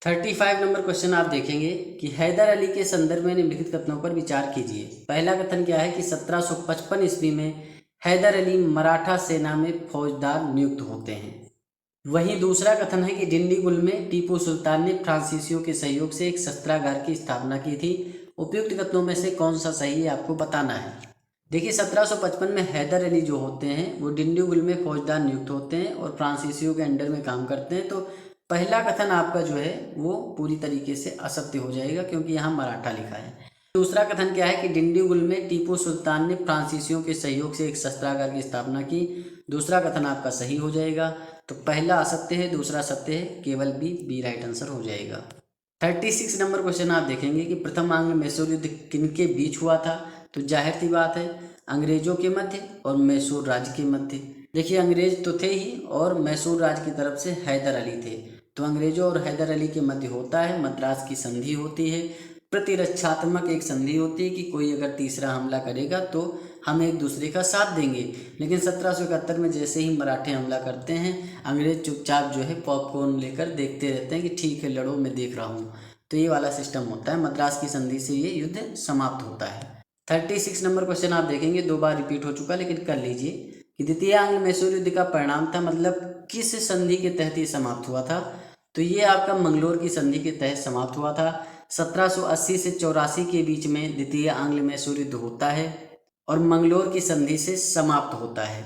Speaker 1: 35 नंबर क्वेश्चन आप देखेंगे कि हैदर अली के संदर्भ में निम्नलिखित कथनों पर विचार कीजिए। पहला कथन क्या है कि 1755 ईस्वी में हैदर अली मराठा सेना में फौजदार नियुक्त होते हैं। वहीं दूसरा कथन है कि डिंडीगुल में टीपू सुल्तान ने फ्रांसीसियों के सहयोग से एक शस्त्रागार की स्थापना की थी। उपयुक्त कथनों में से कौन सा सही है आपको बताना है। देखिए 1755 में हैदर अली जो होते हैं वो डिंडीगुल में फौजदार नियुक्त होते हैं और फ्रांसीसियों के अंडर में काम करते हैं। तो पहला कथन आपका जो है वो पूरी तरीके से असत्य हो जाएगा क्योंकि यहाँ मराठा लिखा है। दूसरा कथन क्या है कि डिंडीगुल में टीपू सुल्तान ने फ्रांसीसियों के सहयोग से एक शस्त्रागार की स्थापना की। दूसरा कथन आपका सही हो जाएगा। तो पहला असत्य है, दूसरा सत्य है, केवल बी राइट आंसर हो जाएगा। 36 नंबर क्वेश्चन आप देखेंगे कि प्रथम आंग्ल मैसूर युद्ध किनके बीच हुआ था। तो जाहिर सी बात है अंग्रेजों के मध्य और मैसूर राज्य के मध्य। देखिए अंग्रेज तो थे ही और मैसूर राज्य की तरफ से हैदर अली थे। तो अंग्रेजों और हैदर अली के मध्य होता है मद्रास की संधि होती है। प्रतिरक्षात्मक एक संधि होती है कि कोई अगर तीसरा हमला करेगा तो हम एक दूसरे का साथ देंगे। लेकिन 1771 में जैसे ही मराठे हमला करते हैं अंग्रेज चुपचाप जो है पॉपकॉर्न लेकर देखते रहते हैं कि ठीक है लड़ो, मैं देख रहा हूँ। तो ये वाला सिस्टम होता है। मद्रास की संधि से ये युद्ध समाप्त होता है। 36 नंबर क्वेश्चन आप देखेंगे, 2 बार रिपीट हो चुका लेकिन कर लीजिए कि द्वितीय आंग्ल मैसूर युद्ध का परिणाम था, मतलब किस संधि के तहत ये समाप्त हुआ था। तो ये आपका मंगलोर की संधि के तहत समाप्त हुआ था। 1780 से 84 के बीच में द्वितीय आंग्ल मैसूर युद्ध होता है और मंगलोर की संधि से समाप्त होता है।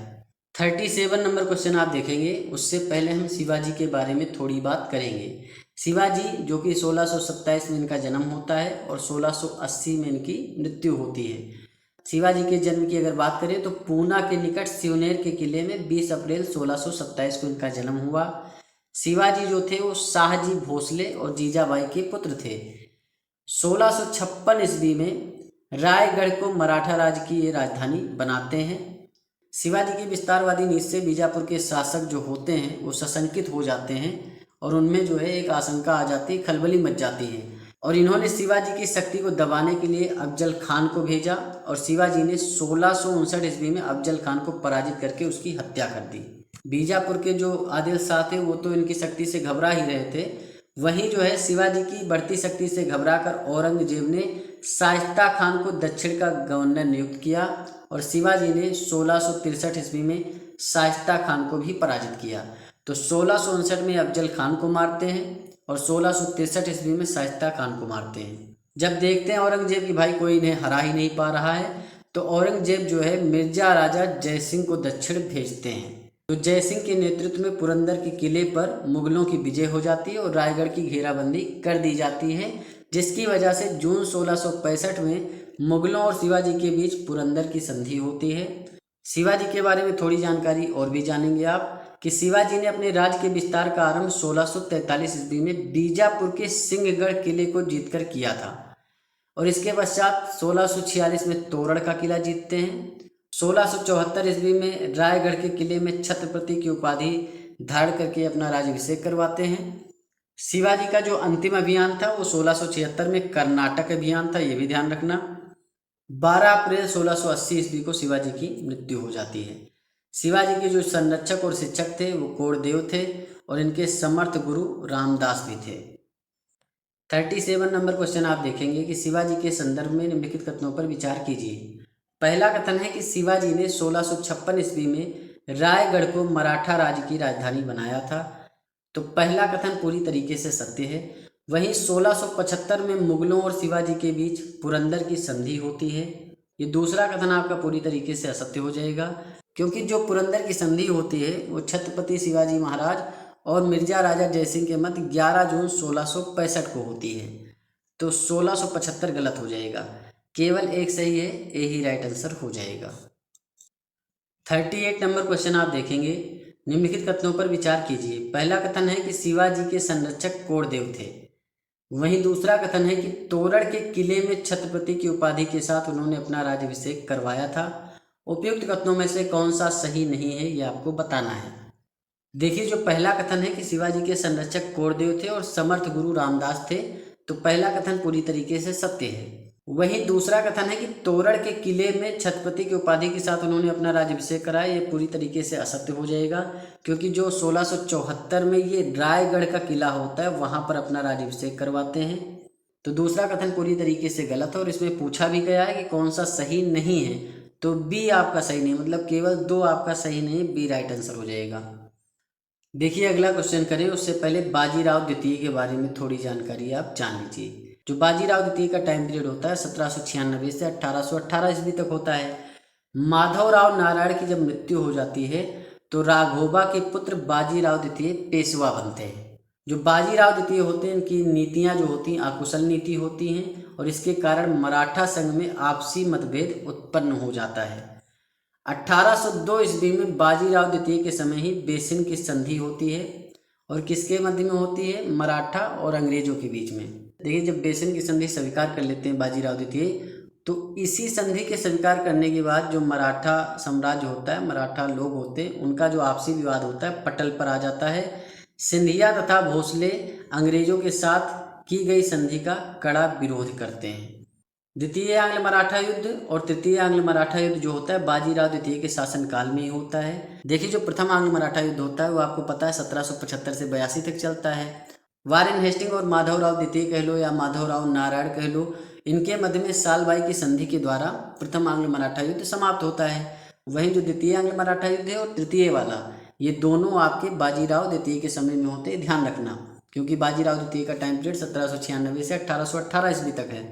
Speaker 1: 37 नंबर क्वेश्चन आप देखेंगे, उससे पहले हम शिवाजी के बारे में थोड़ी बात करेंगे। शिवाजी जो कि 1627 में इनका जन्म होता है और 1680 में इनकी मृत्यु होती है। शिवाजी के जन्म की अगर बात करें तो पूना के निकट शिवनेर के किले में 20 अप्रैल 1627 को इनका जन्म हुआ। शिवाजी जो थे वो शाहजी भोसले और जीजाबाई के पुत्र थे। 1656 ईस्वी में रायगढ़ को मराठा राज्य की ये राजधानी बनाते हैं। शिवाजी की विस्तारवादी नीति से बीजापुर के शासक जो होते हैं वो सशंकित हो जाते हैं और उनमें जो है एक आशंका आ जाती है, खलबली मच जाती है और इन्होंने शिवाजी की शक्ति को दबाने के लिए अफजल खान को भेजा और शिवाजी ने 1659 ईस्वी में अफजल खान को पराजित करके उसकी हत्या कर दी। बीजापुर के जो आदिल शाह थे वो तो इनकी शक्ति से घबरा ही रहे थे। वहीं जो है शिवाजी की बढ़ती शक्ति से घबराकर औरंगजेब ने शाइस्ता खान को दक्षिण का गवर्नर नियुक्त किया और शिवाजी ने 1663 ईस्वी में शाइस्ता खान को भी पराजित किया। तो 1659 में अफजल खान को मारते हैं और 1663 ईस्वी में शाइस्ता खान को मारते हैं। जब देखते हैं औरंगजेब की भाई कोई इन्हें हरा ही नहीं पा रहा है तो औरंगजेब जो है मिर्जा राजा जयसिंह को दक्षिण भेजते हैं। तो जयसिंह के नेतृत्व में पुरंदर के किले पर मुगलों की विजय हो जाती है और रायगढ़ की घेराबंदी कर दी जाती है, जिसकी वजह से जून 1665 में मुगलों और शिवाजी के बीच पुरंदर की संधि होती है। शिवाजी के बारे में थोड़ी जानकारी और भी जानेंगे आप कि शिवाजी ने अपने राज्य के विस्तार का आरंभ 1643 ईस्वी में बीजापुर के सिंहगढ़ किले को जीतकर किया था और इसके पश्चात 1646 में तोरण का किला जीतते हैं। 1674 ईस्वी में रायगढ़ के किले में छत्रपति की उपाधि धारण करके अपना राज्याभिषेक करवाते हैं। शिवाजी का जो अंतिम अभियान था वो 1676 में कर्नाटक अभियान था, ये भी ध्यान रखना। 12 अप्रैल 1680 ईस्वी को शिवाजी की मृत्यु हो जाती है। शिवाजी के जो संरक्षक और शिक्षक थे वो कोड़देव थे और इनके समर्थ गुरु रामदास भी थे। 37 नंबर क्वेश्चन आप देखेंगे कि शिवाजी के संदर्भ में निम्नलिखित कथनों पर विचार कीजिए। पहला कथन है कि शिवाजी ने 1656 ईस्वी में रायगढ़ को मराठा राज्य की राजधानी बनाया था। तो पहला कथन पूरी तरीके से सत्य है। वहीं 1675 में मुगलों और शिवाजी के बीच पुरंदर की संधि होती है। ये दूसरा कथन आपका पूरी तरीके से असत्य हो जाएगा क्योंकि जो पुरंदर की संधि होती है वो छत्रपति शिवाजी महाराज और मिर्जा राजा जयसिंह के मध्य 11 जून 1665 को होती है। तो 1675 गलत हो जाएगा, केवल एक सही है, ए ही राइट आंसर हो जाएगा। 38 नंबर क्वेश्चन आप देखेंगे। निम्नलिखित कथनों पर विचार कीजिए। पहला कथन है कि शिवाजी के संरक्षक कोरदेव थे। वहीं दूसरा कथन है कि तोरण के किले में छत्रपति की उपाधि के साथ उन्होंने अपना राज्याभिषेक करवाया था। उपयुक्त कथनों में से कौन सा सही नहीं है, ये आपको बताना है। देखिए, जो पहला कथन है कि शिवाजी के संरक्षक कोरदेव थे और समर्थ गुरु रामदास थे, तो पहला कथन पूरी तरीके से सत्य है। वहीं दूसरा कथन है कि तोरण के किले में छत्रपति की उपाधि के साथ उन्होंने अपना राज्याभिषेक कराया, ये पूरी तरीके से असत्य हो जाएगा, क्योंकि जो 1674 में ये रायगढ़ का किला होता है वहाँ पर अपना राज्याभिषेक करवाते हैं। तो दूसरा कथन पूरी तरीके से गलत है और इसमें पूछा भी गया है कि कौन सा सही नहीं है, तो बी आपका सही नहीं, मतलब केवल 2 आपका सही नहीं, बी राइट आंसर हो जाएगा। देखिए, अगला क्वेश्चन करें उससे पहले बाजीराव द्वितीय के बारे में थोड़ी जानकारी आप जान लीजिए। जो बाजीराव द्वितीय का टाइम पीरियड होता है 1796 से 1818 ईस्वी तक होता है। माधवराव नारायण की जब मृत्यु हो जाती है तो राघोबा के पुत्र बाजीराव द्वितीय पेशवा बनते हैं। जो बाजीराव द्वितीय होते हैं, इनकी नीतियां जो होती हैं अकुशल नीति होती हैं और इसके कारण मराठा संघ में आपसी मतभेद उत्पन्न हो जाता है। 1802 ईस्वी में बाजीराव द्वितीय के समय ही बेसिन की संधि होती है और किसके मध्य में होती है, मराठा और अंग्रेजों के बीच में। देखिए, जब बेसिन की संधि स्वीकार कर लेते हैं बाजीराव द्वितीय, तो इसी संधि के स्वीकार करने के बाद जो मराठा साम्राज्य होता है, मराठा लोग होते हैं, उनका जो आपसी विवाद होता है पटल पर आ जाता है। सिंधिया तथा भोसले अंग्रेजों के साथ की गई संधि का कड़ा विरोध करते हैं। द्वितीय आंग्ल मराठा युद्ध और तृतीय आंग्ल मराठा युद्ध जो होता है बाजीराव द्वितीय के शासनकाल में ही होता है। देखिए, जो प्रथम आंग्ल मराठा युद्ध होता है वो आपको पता है 1775 से 82 तक चलता है। वारेन हेस्टिंग और माधवराव द्वितीय कह लो या माधवराव नारायण कह लो, इनके मध्य में सालबाई की संधि के द्वारा प्रथम आंग्ल मराठा युद्ध समाप्त होता है। वहीं जो द्वितीय आंग्ल मराठा युद्ध है और तृतीय वाला, ये दोनों आपके बाजीराव द्वितीय के समय में होते हैं, ध्यान रखना, क्योंकि बाजीराव द्वितीय का टाइम पीरियड 1796 से 1818 ईस्वी तक है।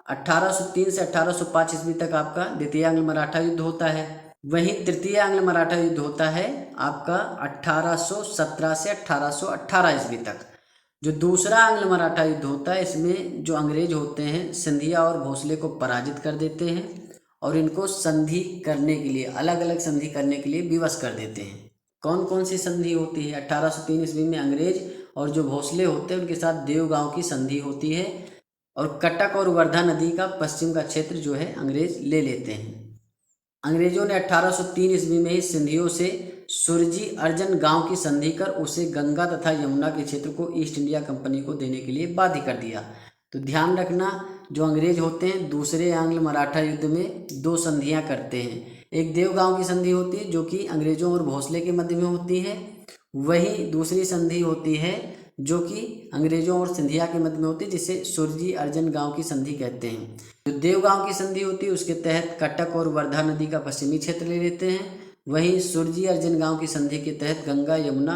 Speaker 1: 1803 से 1805 ईस्वी तक आपका द्वितीय आंग्ल मराठा युद्ध होता है। वहीं तृतीय आंग्ल मराठा युद्ध होता है आपका 1817 से 1818 ईस्वी तक। जो दूसरा आंग्ल मराठा युद्ध होता है, इसमें जो अंग्रेज होते हैं सिंधिया और भोसले को पराजित कर देते हैं और इनको संधि करने के लिए, अलग अलग संधि करने के लिए विवश कर देते हैं। कौन कौन सी संधि होती है? 1803 ईस्वी में अंग्रेज और जो भोसले होते हैं उनके साथ देवगांव की संधि होती है और कटक और वर्धा नदी का पश्चिम का क्षेत्र जो है अंग्रेज ले लेते हैं। अंग्रेजों ने 1803 ईस्वी में ही सिंधियों से सुरजी अर्जन गांव की संधि कर उसे गंगा तथा यमुना के क्षेत्र को ईस्ट इंडिया कंपनी को देने के लिए बाध्य कर दिया। तो ध्यान रखना, जो अंग्रेज होते हैं दूसरे आंग्ल मराठा युद्ध में 2 संधियां करते हैं। एक देवगांव की संधि होती है जो कि अंग्रेजों और भोसले के मध्य में होती है, वहीं दूसरी संधि होती है जो कि अंग्रेजों और सिंधिया के मध्य में होती है, जिसे सुरजी अर्जन गांव की संधि कहते हैं। जो देवगांव की संधि होती है उसके तहत कटक और वर्धा नदी का पश्चिमी क्षेत्र ले लेते हैं, वहीं सुरजी अर्जन गांव की संधि के तहत गंगा यमुना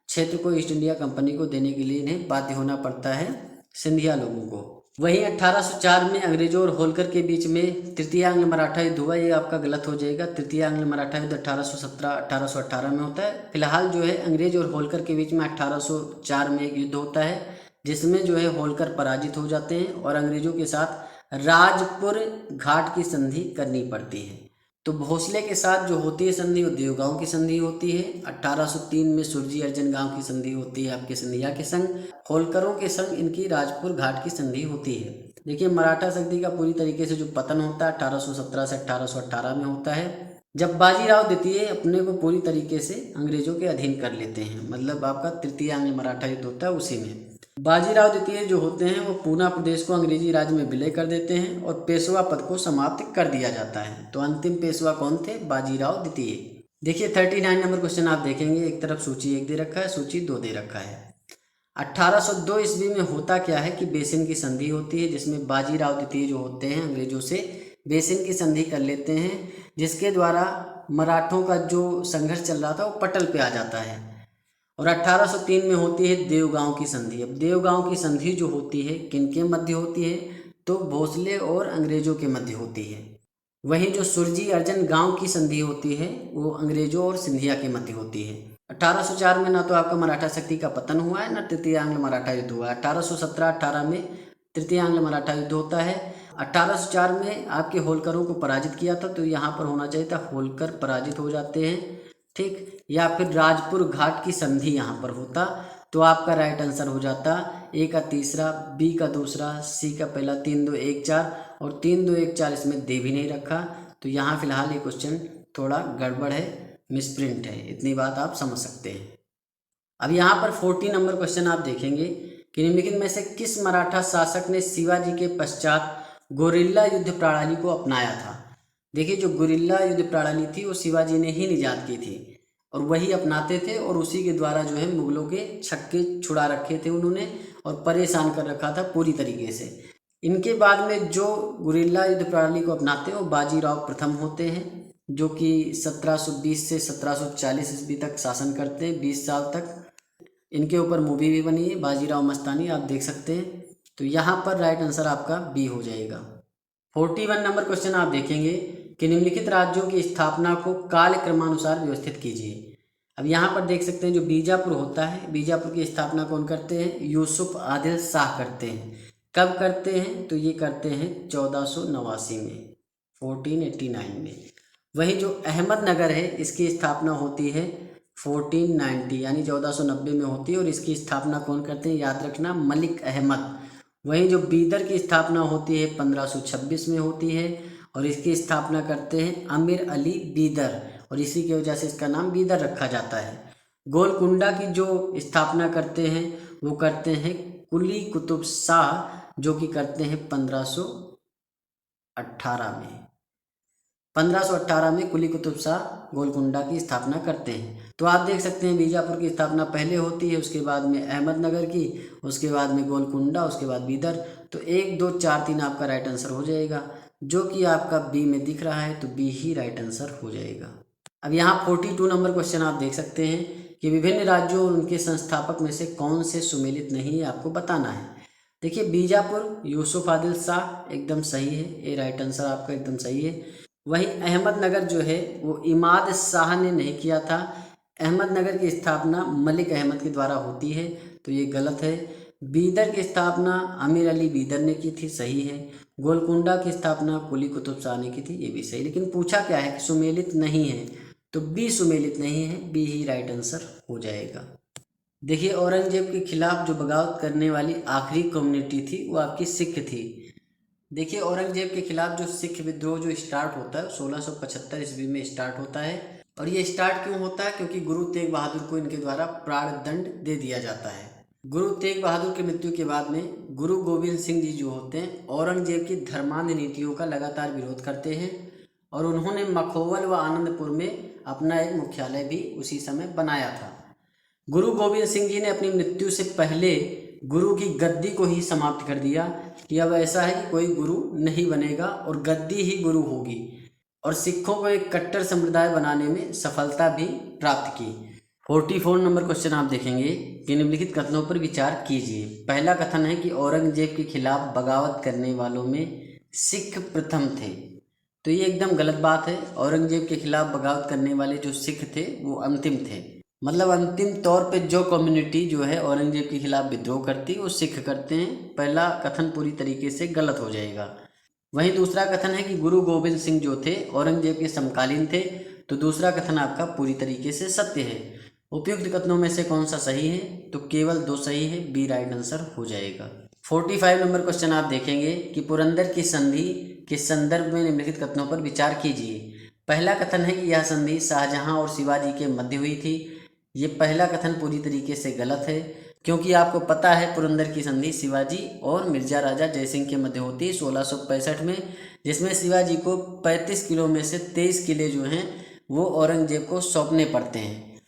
Speaker 1: क्षेत्र को ईस्ट इंडिया कंपनी को देने के लिए इन्हें बाध्य होना पड़ता है सिंधिया लोगों को। वहीं 1804 में अंग्रेजों और होलकर के बीच में तृतीय आंग्ल मराठा युद्ध हुआ, ये आपका गलत हो जाएगा। तृतीय आंग्ल मराठा युद्ध 1817-1818 में होता है। फिलहाल जो है अंग्रेज और होलकर के बीच में 1804 में एक युद्ध होता है जिसमें जो है होलकर पराजित हो जाते हैं और अंग्रेजों के साथ राजपुर घाट की संधि करनी पड़ती है। तो भोसले के साथ जो होती है संधि वो देवगांव की संधि होती है। 1803 में सुरजी अर्जन गांव की संधि होती है आपके सिंधिया के संग, होलकरों के संग इनकी राजपुर घाट की संधि होती है। देखिए, मराठा शक्ति का पूरी तरीके से जो पतन होता है 1817 से 1818 में होता है, जब बाजीराव द्वितीय अपने को पूरी तरीके से अंग्रेजों के अधीन कर लेते हैं, मतलब आपका तृतीय आंग्ल मराठा युद्ध होता है उसी में। बाजीराव द्वितीय जो होते हैं वो पूना प्रदेश को अंग्रेजी राज में विलय कर देते हैं और पेशवा पद को समाप्त कर दिया जाता है। तो अंतिम पेशवा कौन थे? बाजीराव द्वितीय। देखिए 39 नंबर क्वेश्चन आप देखेंगे, एक तरफ सूची 1 दे रखा है, सूची 2 दे रखा है। 1802 ईस्वी में होता क्या है कि बेसिन की संधि होती है, जिसमें बाजीराव द्वितीय जो होते हैं अंग्रेजों से बेसिन की संधि कर लेते हैं, जिसके द्वारा मराठों का जो संघर्ष चल रहा था वो पटल पे आ जाता है। और 1803 में होती है देवगांव की संधि। अब देवगांव की संधि जो होती है किनके मध्य होती है? तो भोसले और अंग्रेजों के मध्य होती है। वहीं जो सुरजी अर्जन गांव की संधि होती है वो अंग्रेजों और सिंधिया के मध्य होती है। 1804 में ना तो आपका मराठा शक्ति का पतन हुआ है, ना तृतीय आंग्ल मराठा युद्ध हुआ है। 1817-18 में तृतीय मराठा युद्ध होता है। 1804 में आपके होलकरों को पराजित किया था, तो यहाँ पर होना चाहिए था होलकर पराजित हो जाते हैं, ठीक। या फिर राजपुर घाट की संधि यहाँ पर होता, तो आपका राइट आंसर हो जाता ए का तीसरा, बी का दूसरा, सी का पहला, 3 2 1 4 और 3 2 1 4 इसमें दे भी नहीं रखा। तो यहाँ फिलहाल ये क्वेश्चन थोड़ा गड़बड़ है, मिसप्रिंट है, इतनी बात आप समझ सकते हैं। अब यहाँ पर 40 नंबर क्वेश्चन आप देखेंगे कि निम्नलिखित में से किस मराठा शासक ने शिवाजी के पश्चात गोरिल्ला युद्ध प्रणाली को अपनाया था। देखिए, जो गोरिल्ला युद्ध प्रणाली थी वो शिवाजी ने ही निजात की थी और वही अपनाते थे, और उसी के द्वारा जो है मुगलों के छक्के छुड़ा रखे थे उन्होंने और परेशान कर रखा था पूरी तरीके से। इनके बाद में जो गोरिल्ला युद्ध प्रणाली को अपनाते हैं वो बाजीराव प्रथम होते हैं, जो कि 1720 से 1740 ईस्वी तक शासन करते हैं, 20 साल तक। इनके ऊपर मूवी भी बनी है, बाजीराव मस्तानी, आप देख सकते हैं। तो यहाँ पर राइट आंसर आपका बी हो जाएगा। 41 नंबर क्वेश्चन आप देखेंगे कि निम्नलिखित राज्यों की स्थापना को काल क्रमानुसार व्यवस्थित कीजिए। अब यहाँ पर देख सकते हैं जो बीजापुर होता है, बीजापुर की स्थापना कौन करते हैं, यूसुफ आदिल शाह करते हैं। कब करते हैं, तो ये करते हैं 1489 में, 1489 में। वही जो अहमदनगर है इसकी स्थापना होती है 1490 यानी 1490 में होती है, और इसकी स्थापना कौन करते हैं, याद रखना, मलिक अहमद। वहीं जो बीदर की स्थापना होती है 1526 में होती है, और इसकी स्थापना करते हैं अमीर अली बीदर, और इसी की वजह से इसका नाम बीदर रखा जाता है। गोलकुंडा की जो स्थापना करते हैं वो करते हैं कुली कुतुब शाह, जो कि करते हैं 1518 में। 1518 में कुली कुतुब शाह गोलकुंडा की स्थापना करते हैं। तो आप देख सकते हैं बीजापुर की स्थापना पहले होती है, उसके बाद में अहमदनगर की, उसके बाद में गोलकुंडा, उसके बाद बीदर। तो 1 2 4 3 आपका राइट आंसर हो जाएगा, जो कि आपका बी में दिख रहा है, तो बी ही राइट आंसर हो जाएगा। अब यहाँ 42 नंबर क्वेश्चन आप देख सकते हैं कि विभिन्न राज्यों और उनके संस्थापक में से कौन से सुमेलित नहीं है, आपको बताना है। देखिए, बीजापुर यूसुफ आदिल शाह एकदम सही है, ये राइट आंसर आपका एकदम सही है। वहीं अहमदनगर जो है वो इमाद शाह ने नहीं किया था, अहमदनगर की स्थापना मलिक अहमद के द्वारा होती है, तो ये गलत है। बीदर की स्थापना अमीर अली बीदर ने की थी, सही है। गोलकुंडा की स्थापना कुली कुतुब शाह ने की थी, ये भी सही। लेकिन पूछा क्या है कि सुमेलित नहीं है, तो बी सुमेलित नहीं है, बी ही राइट आंसर हो जाएगा। देखिए, औरंगजेब के खिलाफ जो बगावत करने वाली आखिरी कम्युनिटी थी वो आपकी सिख थी। देखिए, औरंगजेब के खिलाफ जो सिख विद्रोह जो स्टार्ट होता है 1675 ईस्वी में स्टार्ट होता है, और ये स्टार्ट क्यों होता है, क्योंकि गुरु तेग बहादुर को इनके द्वारा प्राण दंड दे दिया जाता है। गुरु तेग बहादुर की मृत्यु के बाद में गुरु गोविंद सिंह जी जो होते हैं औरंगजेब की धर्मांध नीतियों का लगातार विरोध करते हैं, और उन्होंने मखोवल व आनंदपुर में अपना एक मुख्यालय भी उसी समय बनाया था। गुरु गोविंद सिंह जी ने अपनी मृत्यु से पहले गुरु की गद्दी को ही समाप्त कर दिया कि अब ऐसा है कि कोई गुरु नहीं बनेगा और गद्दी ही गुरु होगी, और सिखों को एक कट्टर संप्रदाय बनाने में सफलता भी प्राप्त की। 44 नंबर क्वेश्चन आप देखेंगे कि निम्नलिखित कथनों पर विचार कीजिए। पहला कथन है कि औरंगजेब के खिलाफ बगावत करने वालों में सिख प्रथम थे, तो ये एकदम गलत बात है। औरंगजेब के खिलाफ बगावत करने वाले जो सिख थे वो अंतिम थे, मतलब अंतिम तौर पे जो कम्युनिटी जो है औरंगजेब के खिलाफ विद्रोह करती है वो सिख करते हैं। पहला कथन पूरी तरीके से गलत हो जाएगा। वहीं दूसरा कथन है कि गुरु गोविंद सिंह जो थे औरंगजेब के समकालीन थे, तो दूसरा कथन आपका पूरी तरीके से सत्य है। उपयुक्त कथनों में से कौन सा सही है, तो केवल 2 सही है, बी राइट आंसर हो जाएगा। 45 नंबर क्वेश्चन आप देखेंगे कि पुरंदर की संधि के संदर्भ में निम्नलिखित कथनों पर विचार कीजिए। पहला कथन है कि यह संधि शाहजहां और शिवाजी के मध्य हुई थी। ये पहला कथन पूरी तरीके से गलत है, क्योंकि आपको पता है पुरंदर की संधि शिवाजी और मिर्जा राजा जयसिंह के मध्य होती है 1665 में, जिसमें शिवाजी को 35 किलो में से 23 किले जो हैं वो औरंगजेब को सौंपने पड़ते हैं।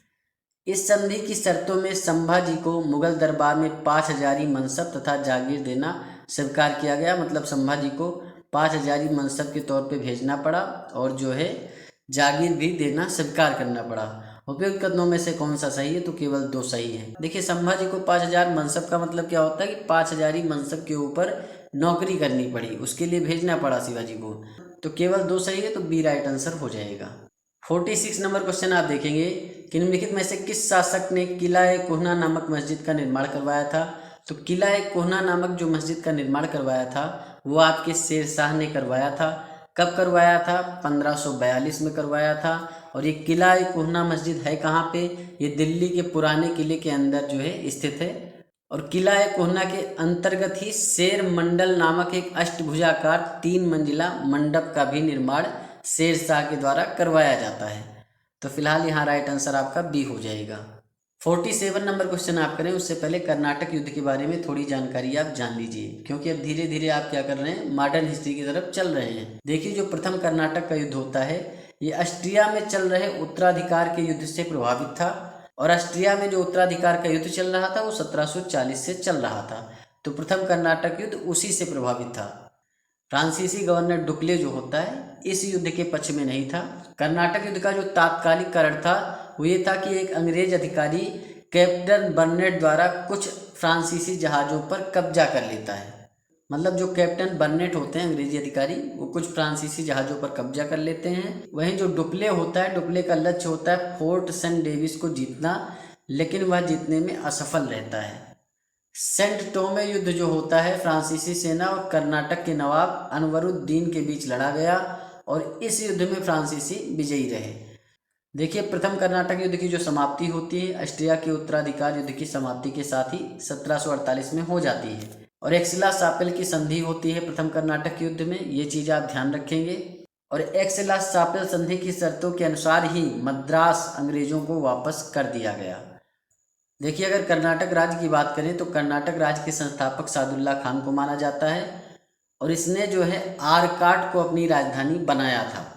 Speaker 1: इस संधि की शर्तों में संभाजी को मुगल दरबार में 5000 मनसब तथा जागीर देना स्वीकार किया गया, मतलब संभाजी को 5000 मनसब के तौर पे भेजना पड़ा और जो है जागीर भी देना स्वीकार करना पड़ा। उपयुक्त कथनों में से कौन सा सही है, तो केवल 2 सही है। देखिए, संभाजी को 5000 मनसब का मतलब क्या होता है कि 5000 मनसब के ऊपर नौकरी करनी पड़ी, उसके लिए भेजना पड़ा शिवाजी को, तो केवल 2 सही है, तो बी राइट आंसर हो जाएगा। 46 नंबर क्वेश्चन आप देखेंगे कि निम्नलिखित में से किस शासक ने किला ए कोहना नामक मस्जिद का निर्माण करवाया था, तो किला एक कोहना नामक जो मस्जिद का निर्माण करवाया था वो आपके शेर शाह ने करवाया था। कब करवाया था? 1542 में करवाया था। और ये किला एक कोहना मस्जिद है कहाँ पे? ये दिल्ली के पुराने किले के अंदर जो है स्थित है। और किला एक कोहना के अंतर्गत ही शेर मंडल नामक एक अष्टभुजाकार 3 मंजिला मंडप का भी निर्माण शेर शाह के द्वारा करवाया जाता है। तो फिलहाल यहाँ राइट आंसर आपका बी हो जाएगा। 47 नंबर क्वेश्चन आप करें उससे पहले कर्नाटक युद्ध के बारे में थोड़ी जानकारी आप जान लीजिए, क्योंकि अब धीरे धीरे आप क्या कर रहे हैं, मॉडर्न हिस्ट्री की तरफ चल रहे हैं। देखिए, जो प्रथम कर्नाटक का युद्ध होता है ये ऑस्ट्रिया में चल रहे उत्तराधिकार के युद्ध से प्रभावित था। और ऑस्ट्रिया में जो उत्तराधिकार का युद्ध चल रहा था वो 1740 से चल रहा था। तो प्रथम कर्नाटक युद्ध उसी से प्रभावित था। फ्रांसीसी गवर्नर डुप्ले जो होता है इस युद्ध के पक्ष में नहीं था। कर्नाटक युद्ध का जो तात्कालिक कारण था वो ये था कि एक अंग्रेज अधिकारी कैप्टन बर्नेट द्वारा कुछ फ्रांसीसी जहाज़ों पर कब्जा कर लेता है। मतलब जो कैप्टन बर्नेट होते हैं अंग्रेजी अधिकारी, वो कुछ फ्रांसीसी जहाज़ों पर कब्जा कर लेते हैं। वहीं जो डुप्ले होता है, डुप्ले का लक्ष्य होता है फोर्ट सेंट डेविस को जीतना, लेकिन वह जीतने में असफल रहता है। सेंट टोमे युद्ध जो होता है फ्रांसीसी सेना और कर्नाटक के नवाब अनवरुद्दीन के बीच लड़ा गया और इस युद्ध में फ्रांसीसी विजयी रहे। देखिए, प्रथम कर्नाटक युद्ध की जो समाप्ति होती है ऑस्ट्रिया के उत्तराधिकार युद्ध की समाप्ति के साथ ही 1748 में हो जाती है। और एक्सला-शापिल की संधि होती है प्रथम कर्नाटक युद्ध में, ये चीज़ आप ध्यान रखेंगे। और एक्सला-शापिल संधि की शर्तों के अनुसार ही मद्रास अंग्रेजों को वापस कर दिया गया। देखिए, अगर कर्नाटक राज्य की बात करें तो कर्नाटक राज्य के संस्थापक सादुल्ला खान को माना जाता है और इसने जो है आरकाट को अपनी राजधानी बनाया था।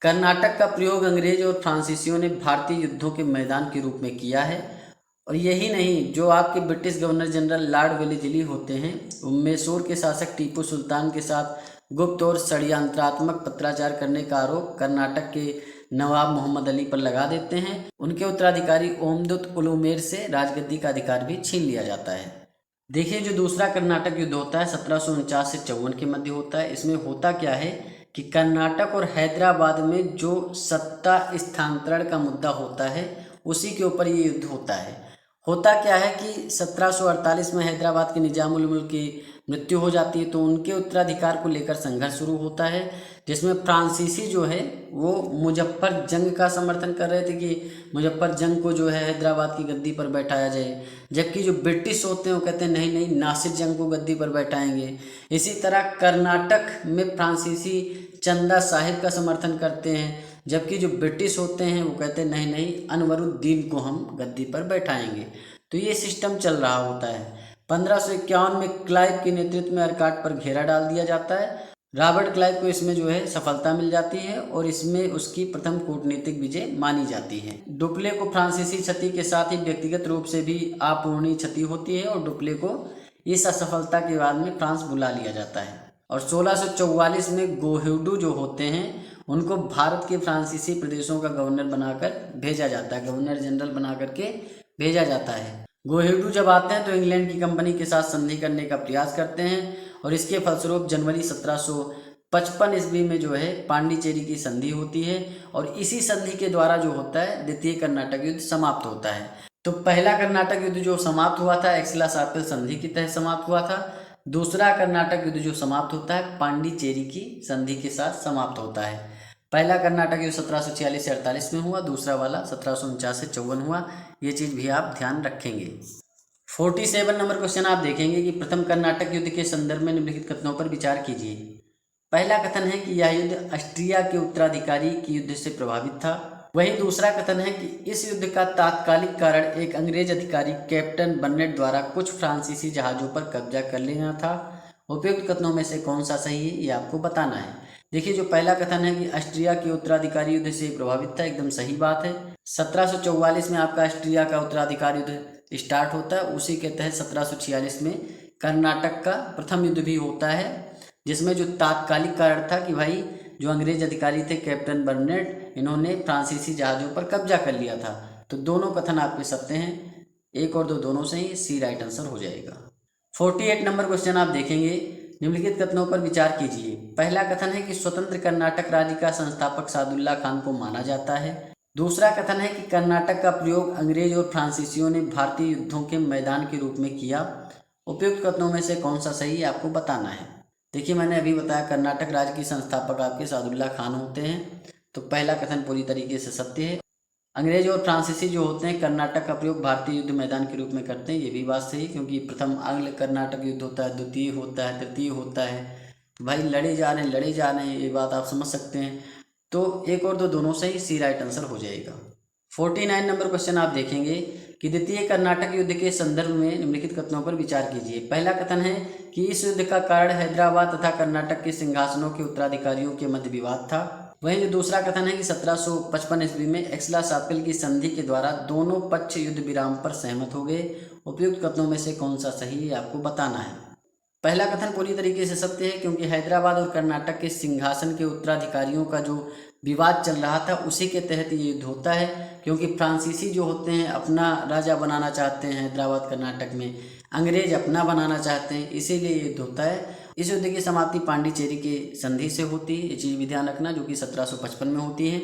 Speaker 1: कर्नाटक का प्रयोग अंग्रेज और फ्रांसीसियों ने भारतीय युद्धों के मैदान के रूप में किया है। और यही नहीं, जो आपके British governor general Lord Wellesley होते हैं वो मैसूर के शासक टीपू सुल्तान के साथ गुप्त और षड्यंत्रात्मक पत्राचार करने का आरोप कर्नाटक के नवाब मोहम्मद अली पर लगा देते हैं। उनके उत्तराधिकारी ओमदुत उलूमेर से राजगद्दी का अधिकार भी छीन लिया जाता है। देखिए, जो दूसरा कर्नाटक युद्ध होता है 1749 से 54 के मध्य होता है। इसमें होता क्या है कि कर्नाटक और हैदराबाद में जो सत्ता स्थानांतरण का मुद्दा होता है उसी के ऊपर ये युद्ध होता है। होता क्या है कि 1748 में हैदराबाद के निजाम उल मुल्क की मृत्यु हो जाती है, तो उनके उत्तराधिकार को लेकर संघर्ष शुरू होता है, जिसमें फ्रांसीसी जो है वो मुजफ्फर जंग का समर्थन कर रहे थे कि मुजफ्फर जंग को जो है हैदराबाद की गद्दी पर बैठाया जाए, जबकि जो ब्रिटिश होते हैं वो कहते हैं नहीं नहीं, नासिर जंग को गद्दी पर बैठाएंगे। इसी तरह कर्नाटक में फ्रांसीसी चंदा साहिब का समर्थन करते हैं, जबकि जो ब्रिटिश होते हैं वो कहते हैं नहीं नहीं, अनवरुद्दीन को हम गद्दी पर बैठाएंगे। तो ये सिस्टम चल रहा होता है। 1551 में क्लाइव के नेतृत्व में आरकाट पर घेरा डाल दिया जाता है। रॉबर्ट क्लाइव को इसमें जो है सफलता मिल जाती है और इसमें उसकी प्रथम कूटनीतिक विजय मानी जाती है। डुप्ले को फ्रांसीसी क्षति के साथ ही व्यक्तिगत रूप से भी अपूरणीय क्षति होती है और डुप्ले को इस असफलता के बाद में फ्रांस बुला लिया जाता है। और 1644 में गोहिडू जो होते हैं उनको भारत के फ्रांसीसी प्रदेशों का गवर्नर बनाकर भेजा जाता है, गवर्नर जनरल बना करके भेजा जाता है। गोहिडू जब आते हैं तो इंग्लैंड की कंपनी के साथ संधि करने का प्रयास करते हैं और इसके फलस्वरूप जनवरी 1755 ईस्वी में जो है पांडिचेरी की संधि होती है और इसी संधि के द्वारा जो होता है द्वितीय कर्नाटक युद्ध समाप्त होता है। तो पहला कर्नाटक युद्ध जो समाप्त हुआ था एक्सला-शापिल संधि के तहत समाप्त हुआ था। दूसरा कर्नाटक युद्ध जो समाप्त होता है पांडिचेरी की संधि के साथ समाप्त होता है। पहला कर्नाटक युद्ध 1746 से 48 में हुआ, दूसरा वाला 1749 से 54 हुआ। ये चीज़ भी आप ध्यान रखेंगे। 47 नंबर क्वेश्चन आप देखेंगे कि प्रथम कर्नाटक युद्ध के संदर्भ में निम्नलिखित कथनों पर विचार कीजिए। पहला कथन है कि यह युद्ध ऑस्ट्रिया के उत्तराधिकारी के युद्ध से प्रभावित था। वहीं दूसरा कथन है कि इस युद्ध का तात्कालिक कारण एक अंग्रेज अधिकारी कैप्टन बर्नेट द्वारा कुछ फ्रांसीसी जहाज़ों पर कब्जा कर लेना था। उपयुक्त कथनों में से कौन सा सही है ये आपको बताना है। देखिए, जो पहला कथन है कि ऑस्ट्रिया के उत्तराधिकारी युद्ध से प्रभावित था, एकदम सही बात है। 1744 में आपका ऑस्ट्रिया का उत्तराधिकारी युद्ध स्टार्ट होता है, उसी के तहत 1746 में कर्नाटक का प्रथम युद्ध भी होता है, जिसमें जो तात्कालिक कारण था कि भाई जो अंग्रेज अधिकारी थे कैप्टन बर्नेट, इन्होंने फ्रांसीसी जहाज़ों पर कब्जा कर लिया था। तो दोनों कथन आपके सत्य हैं, 1 और 2 दोनों सही, सी राइट आंसर हो जाएगा। 48 नंबर क्वेश्चन आप देखेंगे, निम्नलिखित कथनों पर विचार कीजिए। पहला कथन है कि स्वतंत्र कर्नाटक राज्य का संस्थापक सादुल्ला खान को माना जाता है। दूसरा कथन है कि कर्नाटक का प्रयोग अंग्रेज और फ्रांसीसियों ने भारतीय युद्धों के मैदान के रूप में किया। उपयुक्त कथनों में से कौन सा सही है आपको बताना है। देखिए मैंने अभी बताया कर्नाटक राज्य के संस्थापक आपके सादुल्ला खान होते हैं, तो पहला कथन पूरी तरीके से सत्य है। अंग्रेज और फ्रांसीसी जो होते हैं कर्नाटक का प्रयोग भारतीय युद्ध मैदान के रूप में करते हैं, ये भी बात सही, क्योंकि प्रथम आंग्ल कर्नाटक युद्ध होता है, द्वितीय होता है, तृतीय होता है, तो भाई लड़े जा रहे हैं, ये बात आप समझ सकते हैं। तो एक और दो दोनों सही, सी राइट आंसर हो जाएगा। 49 नंबर क्वेश्चन आप देखेंगे कि द्वितीय कर्नाटक युद्ध के संदर्भ में निम्नलिखित कथनों पर विचार कीजिए। पहला कथन है कि इस युद्ध का कारण हैदराबाद तथा कर्नाटक के सिंहासनों के उत्तराधिकारियों के मध्य विवाद था। वहीं जो दूसरा कथन है कि 1755 ईस्वी में एक्सला-शापिल की संधि के द्वारा दोनों पक्ष युद्ध विराम पर सहमत हो गए। उपयुक्त कथनों में से कौन सा सही है आपको बताना है। पहला कथन पूरी तरीके से सत्य है, क्योंकि हैदराबाद और कर्नाटक के सिंहासन के उत्तराधिकारियों का जो विवाद चल रहा था उसी के तहत ये युद्ध होता है, क्योंकि फ्रांसीसी जो होते हैं अपना राजा बनाना चाहते हैं हैदराबाद कर्नाटक में, अंग्रेज अपना बनाना चाहते हैं, इसीलिए ये युद्ध होता है। इस युद्ध की समाप्ति पांडिचेरी के संधि से होती है, ये चीज़ भी ध्यान रखना, जो कि 1755 में होती है।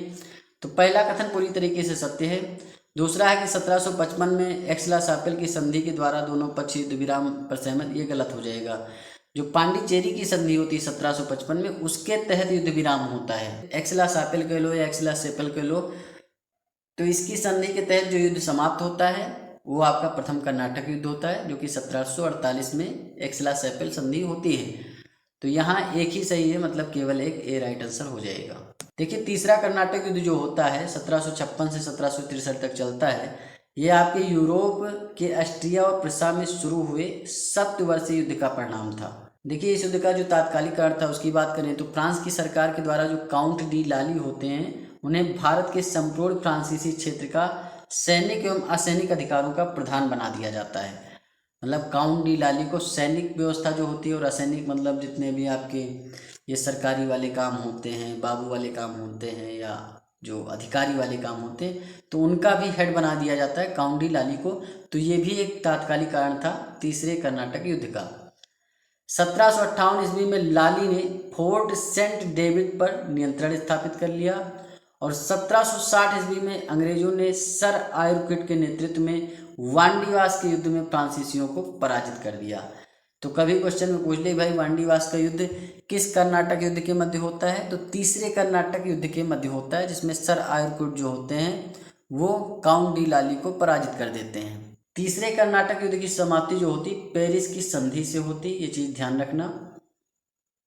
Speaker 1: तो पहला कथन पूरी तरीके से सत्य है। दूसरा है कि 1755 में एक्सला-शापिल की संधि के द्वारा दोनों पक्ष युद्ध विराम पर सहमत, ये गलत हो जाएगा। जो पांडिचेरी की संधि होती है 1755 में, उसके तहत युद्ध विराम होता है। एक्सला-शापिल कह लो या एक्सला-शेपिल कह लो, तो इसकी संधि के तहत जो युद्ध समाप्त होता है वो आपका प्रथम कर्नाटक युद्ध होता है, जो कि 1748 में एक्सला-शेपिल संधि होती है। तो यहाँ एक ही सही है, मतलब केवल एक ए राइट आंसर हो जाएगा। देखिए तीसरा कर्नाटक युद्ध जो होता है 1756 से 1763 तक चलता है, ये आपके यूरोप के ऑस्ट्रिया और प्रुसा में शुरू हुए सप्तवर्षीय युद्ध का परिणाम था। देखिए इस युद्ध का जो तात्कालिक कारण था उसकी बात करें तो फ्रांस की सरकार के द्वारा जो काउंट डी लाली होते हैं उन्हें भारत के संपूर्ण फ्रांसीसी क्षेत्र का सैनिक एवं असैनिक अधिकारों का प्रधान बना दिया जाता है। मतलब काउंट डी लाली को सैनिक व्यवस्था जो होती है और असैनिक मतलब जितने भी आपके ये सरकारी वाले काम होते हैं, बाबू वाले काम होते हैं या जो अधिकारी वाले काम होते हैं, तो उनका भी हेड बना दिया जाता है काउंट डी लाली को। तो ये भी एक तात्कालिक कारण था तीसरे कर्नाटक युद्ध का। 1758 ईस्वी में लाली ने फोर्ट सेंट डेविड पर नियंत्रण स्थापित कर लिया और 1760 ईस्वी में अंग्रेजों ने सर आयुर्किड के नेतृत्व में वांडीवास के युद्ध में फ्रांसीसियों को पराजित कर दिया। तो कभी क्वेश्चन में पूछ ले भाई वांडीवास का युद्ध किस कर्नाटक युद्ध के मध्य होता है, तो तीसरे कर्नाटक युद्ध के मध्य होता है, जिसमें सर आयुर्किड जो होते हैं वो काउंट डी लाली को पराजित कर देते हैं। तीसरे कर्नाटक युद्ध की समाप्ति जो होती पेरिस की संधि से होती, ये चीज़ ध्यान रखना।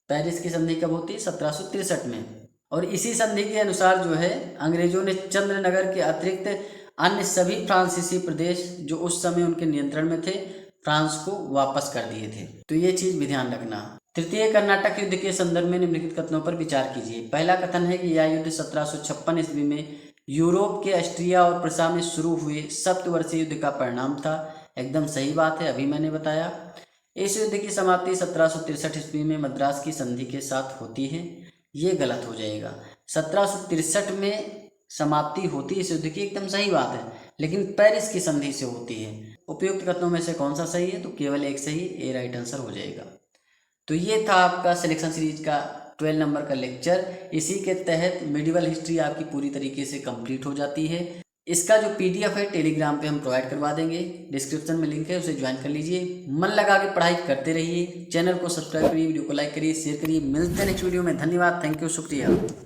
Speaker 1: पेरिस की संधि कब होती 1763 में, और इसी संधि के अनुसार जो है अंग्रेजों ने चंद्रनगर के अतिरिक्त अन्य सभी फ्रांसीसी प्रदेश जो उस समय उनके नियंत्रण में थे फ्रांस को वापस कर दिए थे। तो ये चीज़ भी ध्यान रखना। तृतीय कर्नाटक युद्ध के संदर्भ में निम्नलिखित कथनों पर विचार कीजिए। पहला कथन है कि यह युद्ध 1756 ईस्वी में यूरोप के ऑस्ट्रिया और प्रुसा में शुरू हुए सप्तवर्षीय युद्ध का परिणाम था। एकदम सही बात है, अभी मैंने बताया। इस युद्ध की समाप्ति 1763 ईस्वी में मद्रास की संधि के साथ होती है, ये गलत हो जाएगा। 1763 में समाप्ति होती है इस युद्ध की, एकदम सही बात है, लेकिन पेरिस की संधि से होती है। उपयुक्त कथनों में से कौन सा सही है, तो केवल एक सही, ए राइट आंसर हो जाएगा। तो ये था आपका सिलेक्शन सीरीज का 12 नंबर का लेक्चर। इसी के तहत मिडिवल हिस्ट्री आपकी पूरी तरीके से कंप्लीट हो जाती है। इसका जो PDF है टेलीग्राम पे हम प्रोवाइड करवा देंगे, डिस्क्रिप्शन में लिंक है, उसे ज्वाइन कर लीजिए। मन लगा के पढ़ाई करते रहिए। चैनल को सब्सक्राइब करिए, वीडियो को लाइक करिए, शेयर करिए। मिलते हैं नेक्स्ट वीडियो में। धन्यवाद, थैंक यू, शुक्रिया।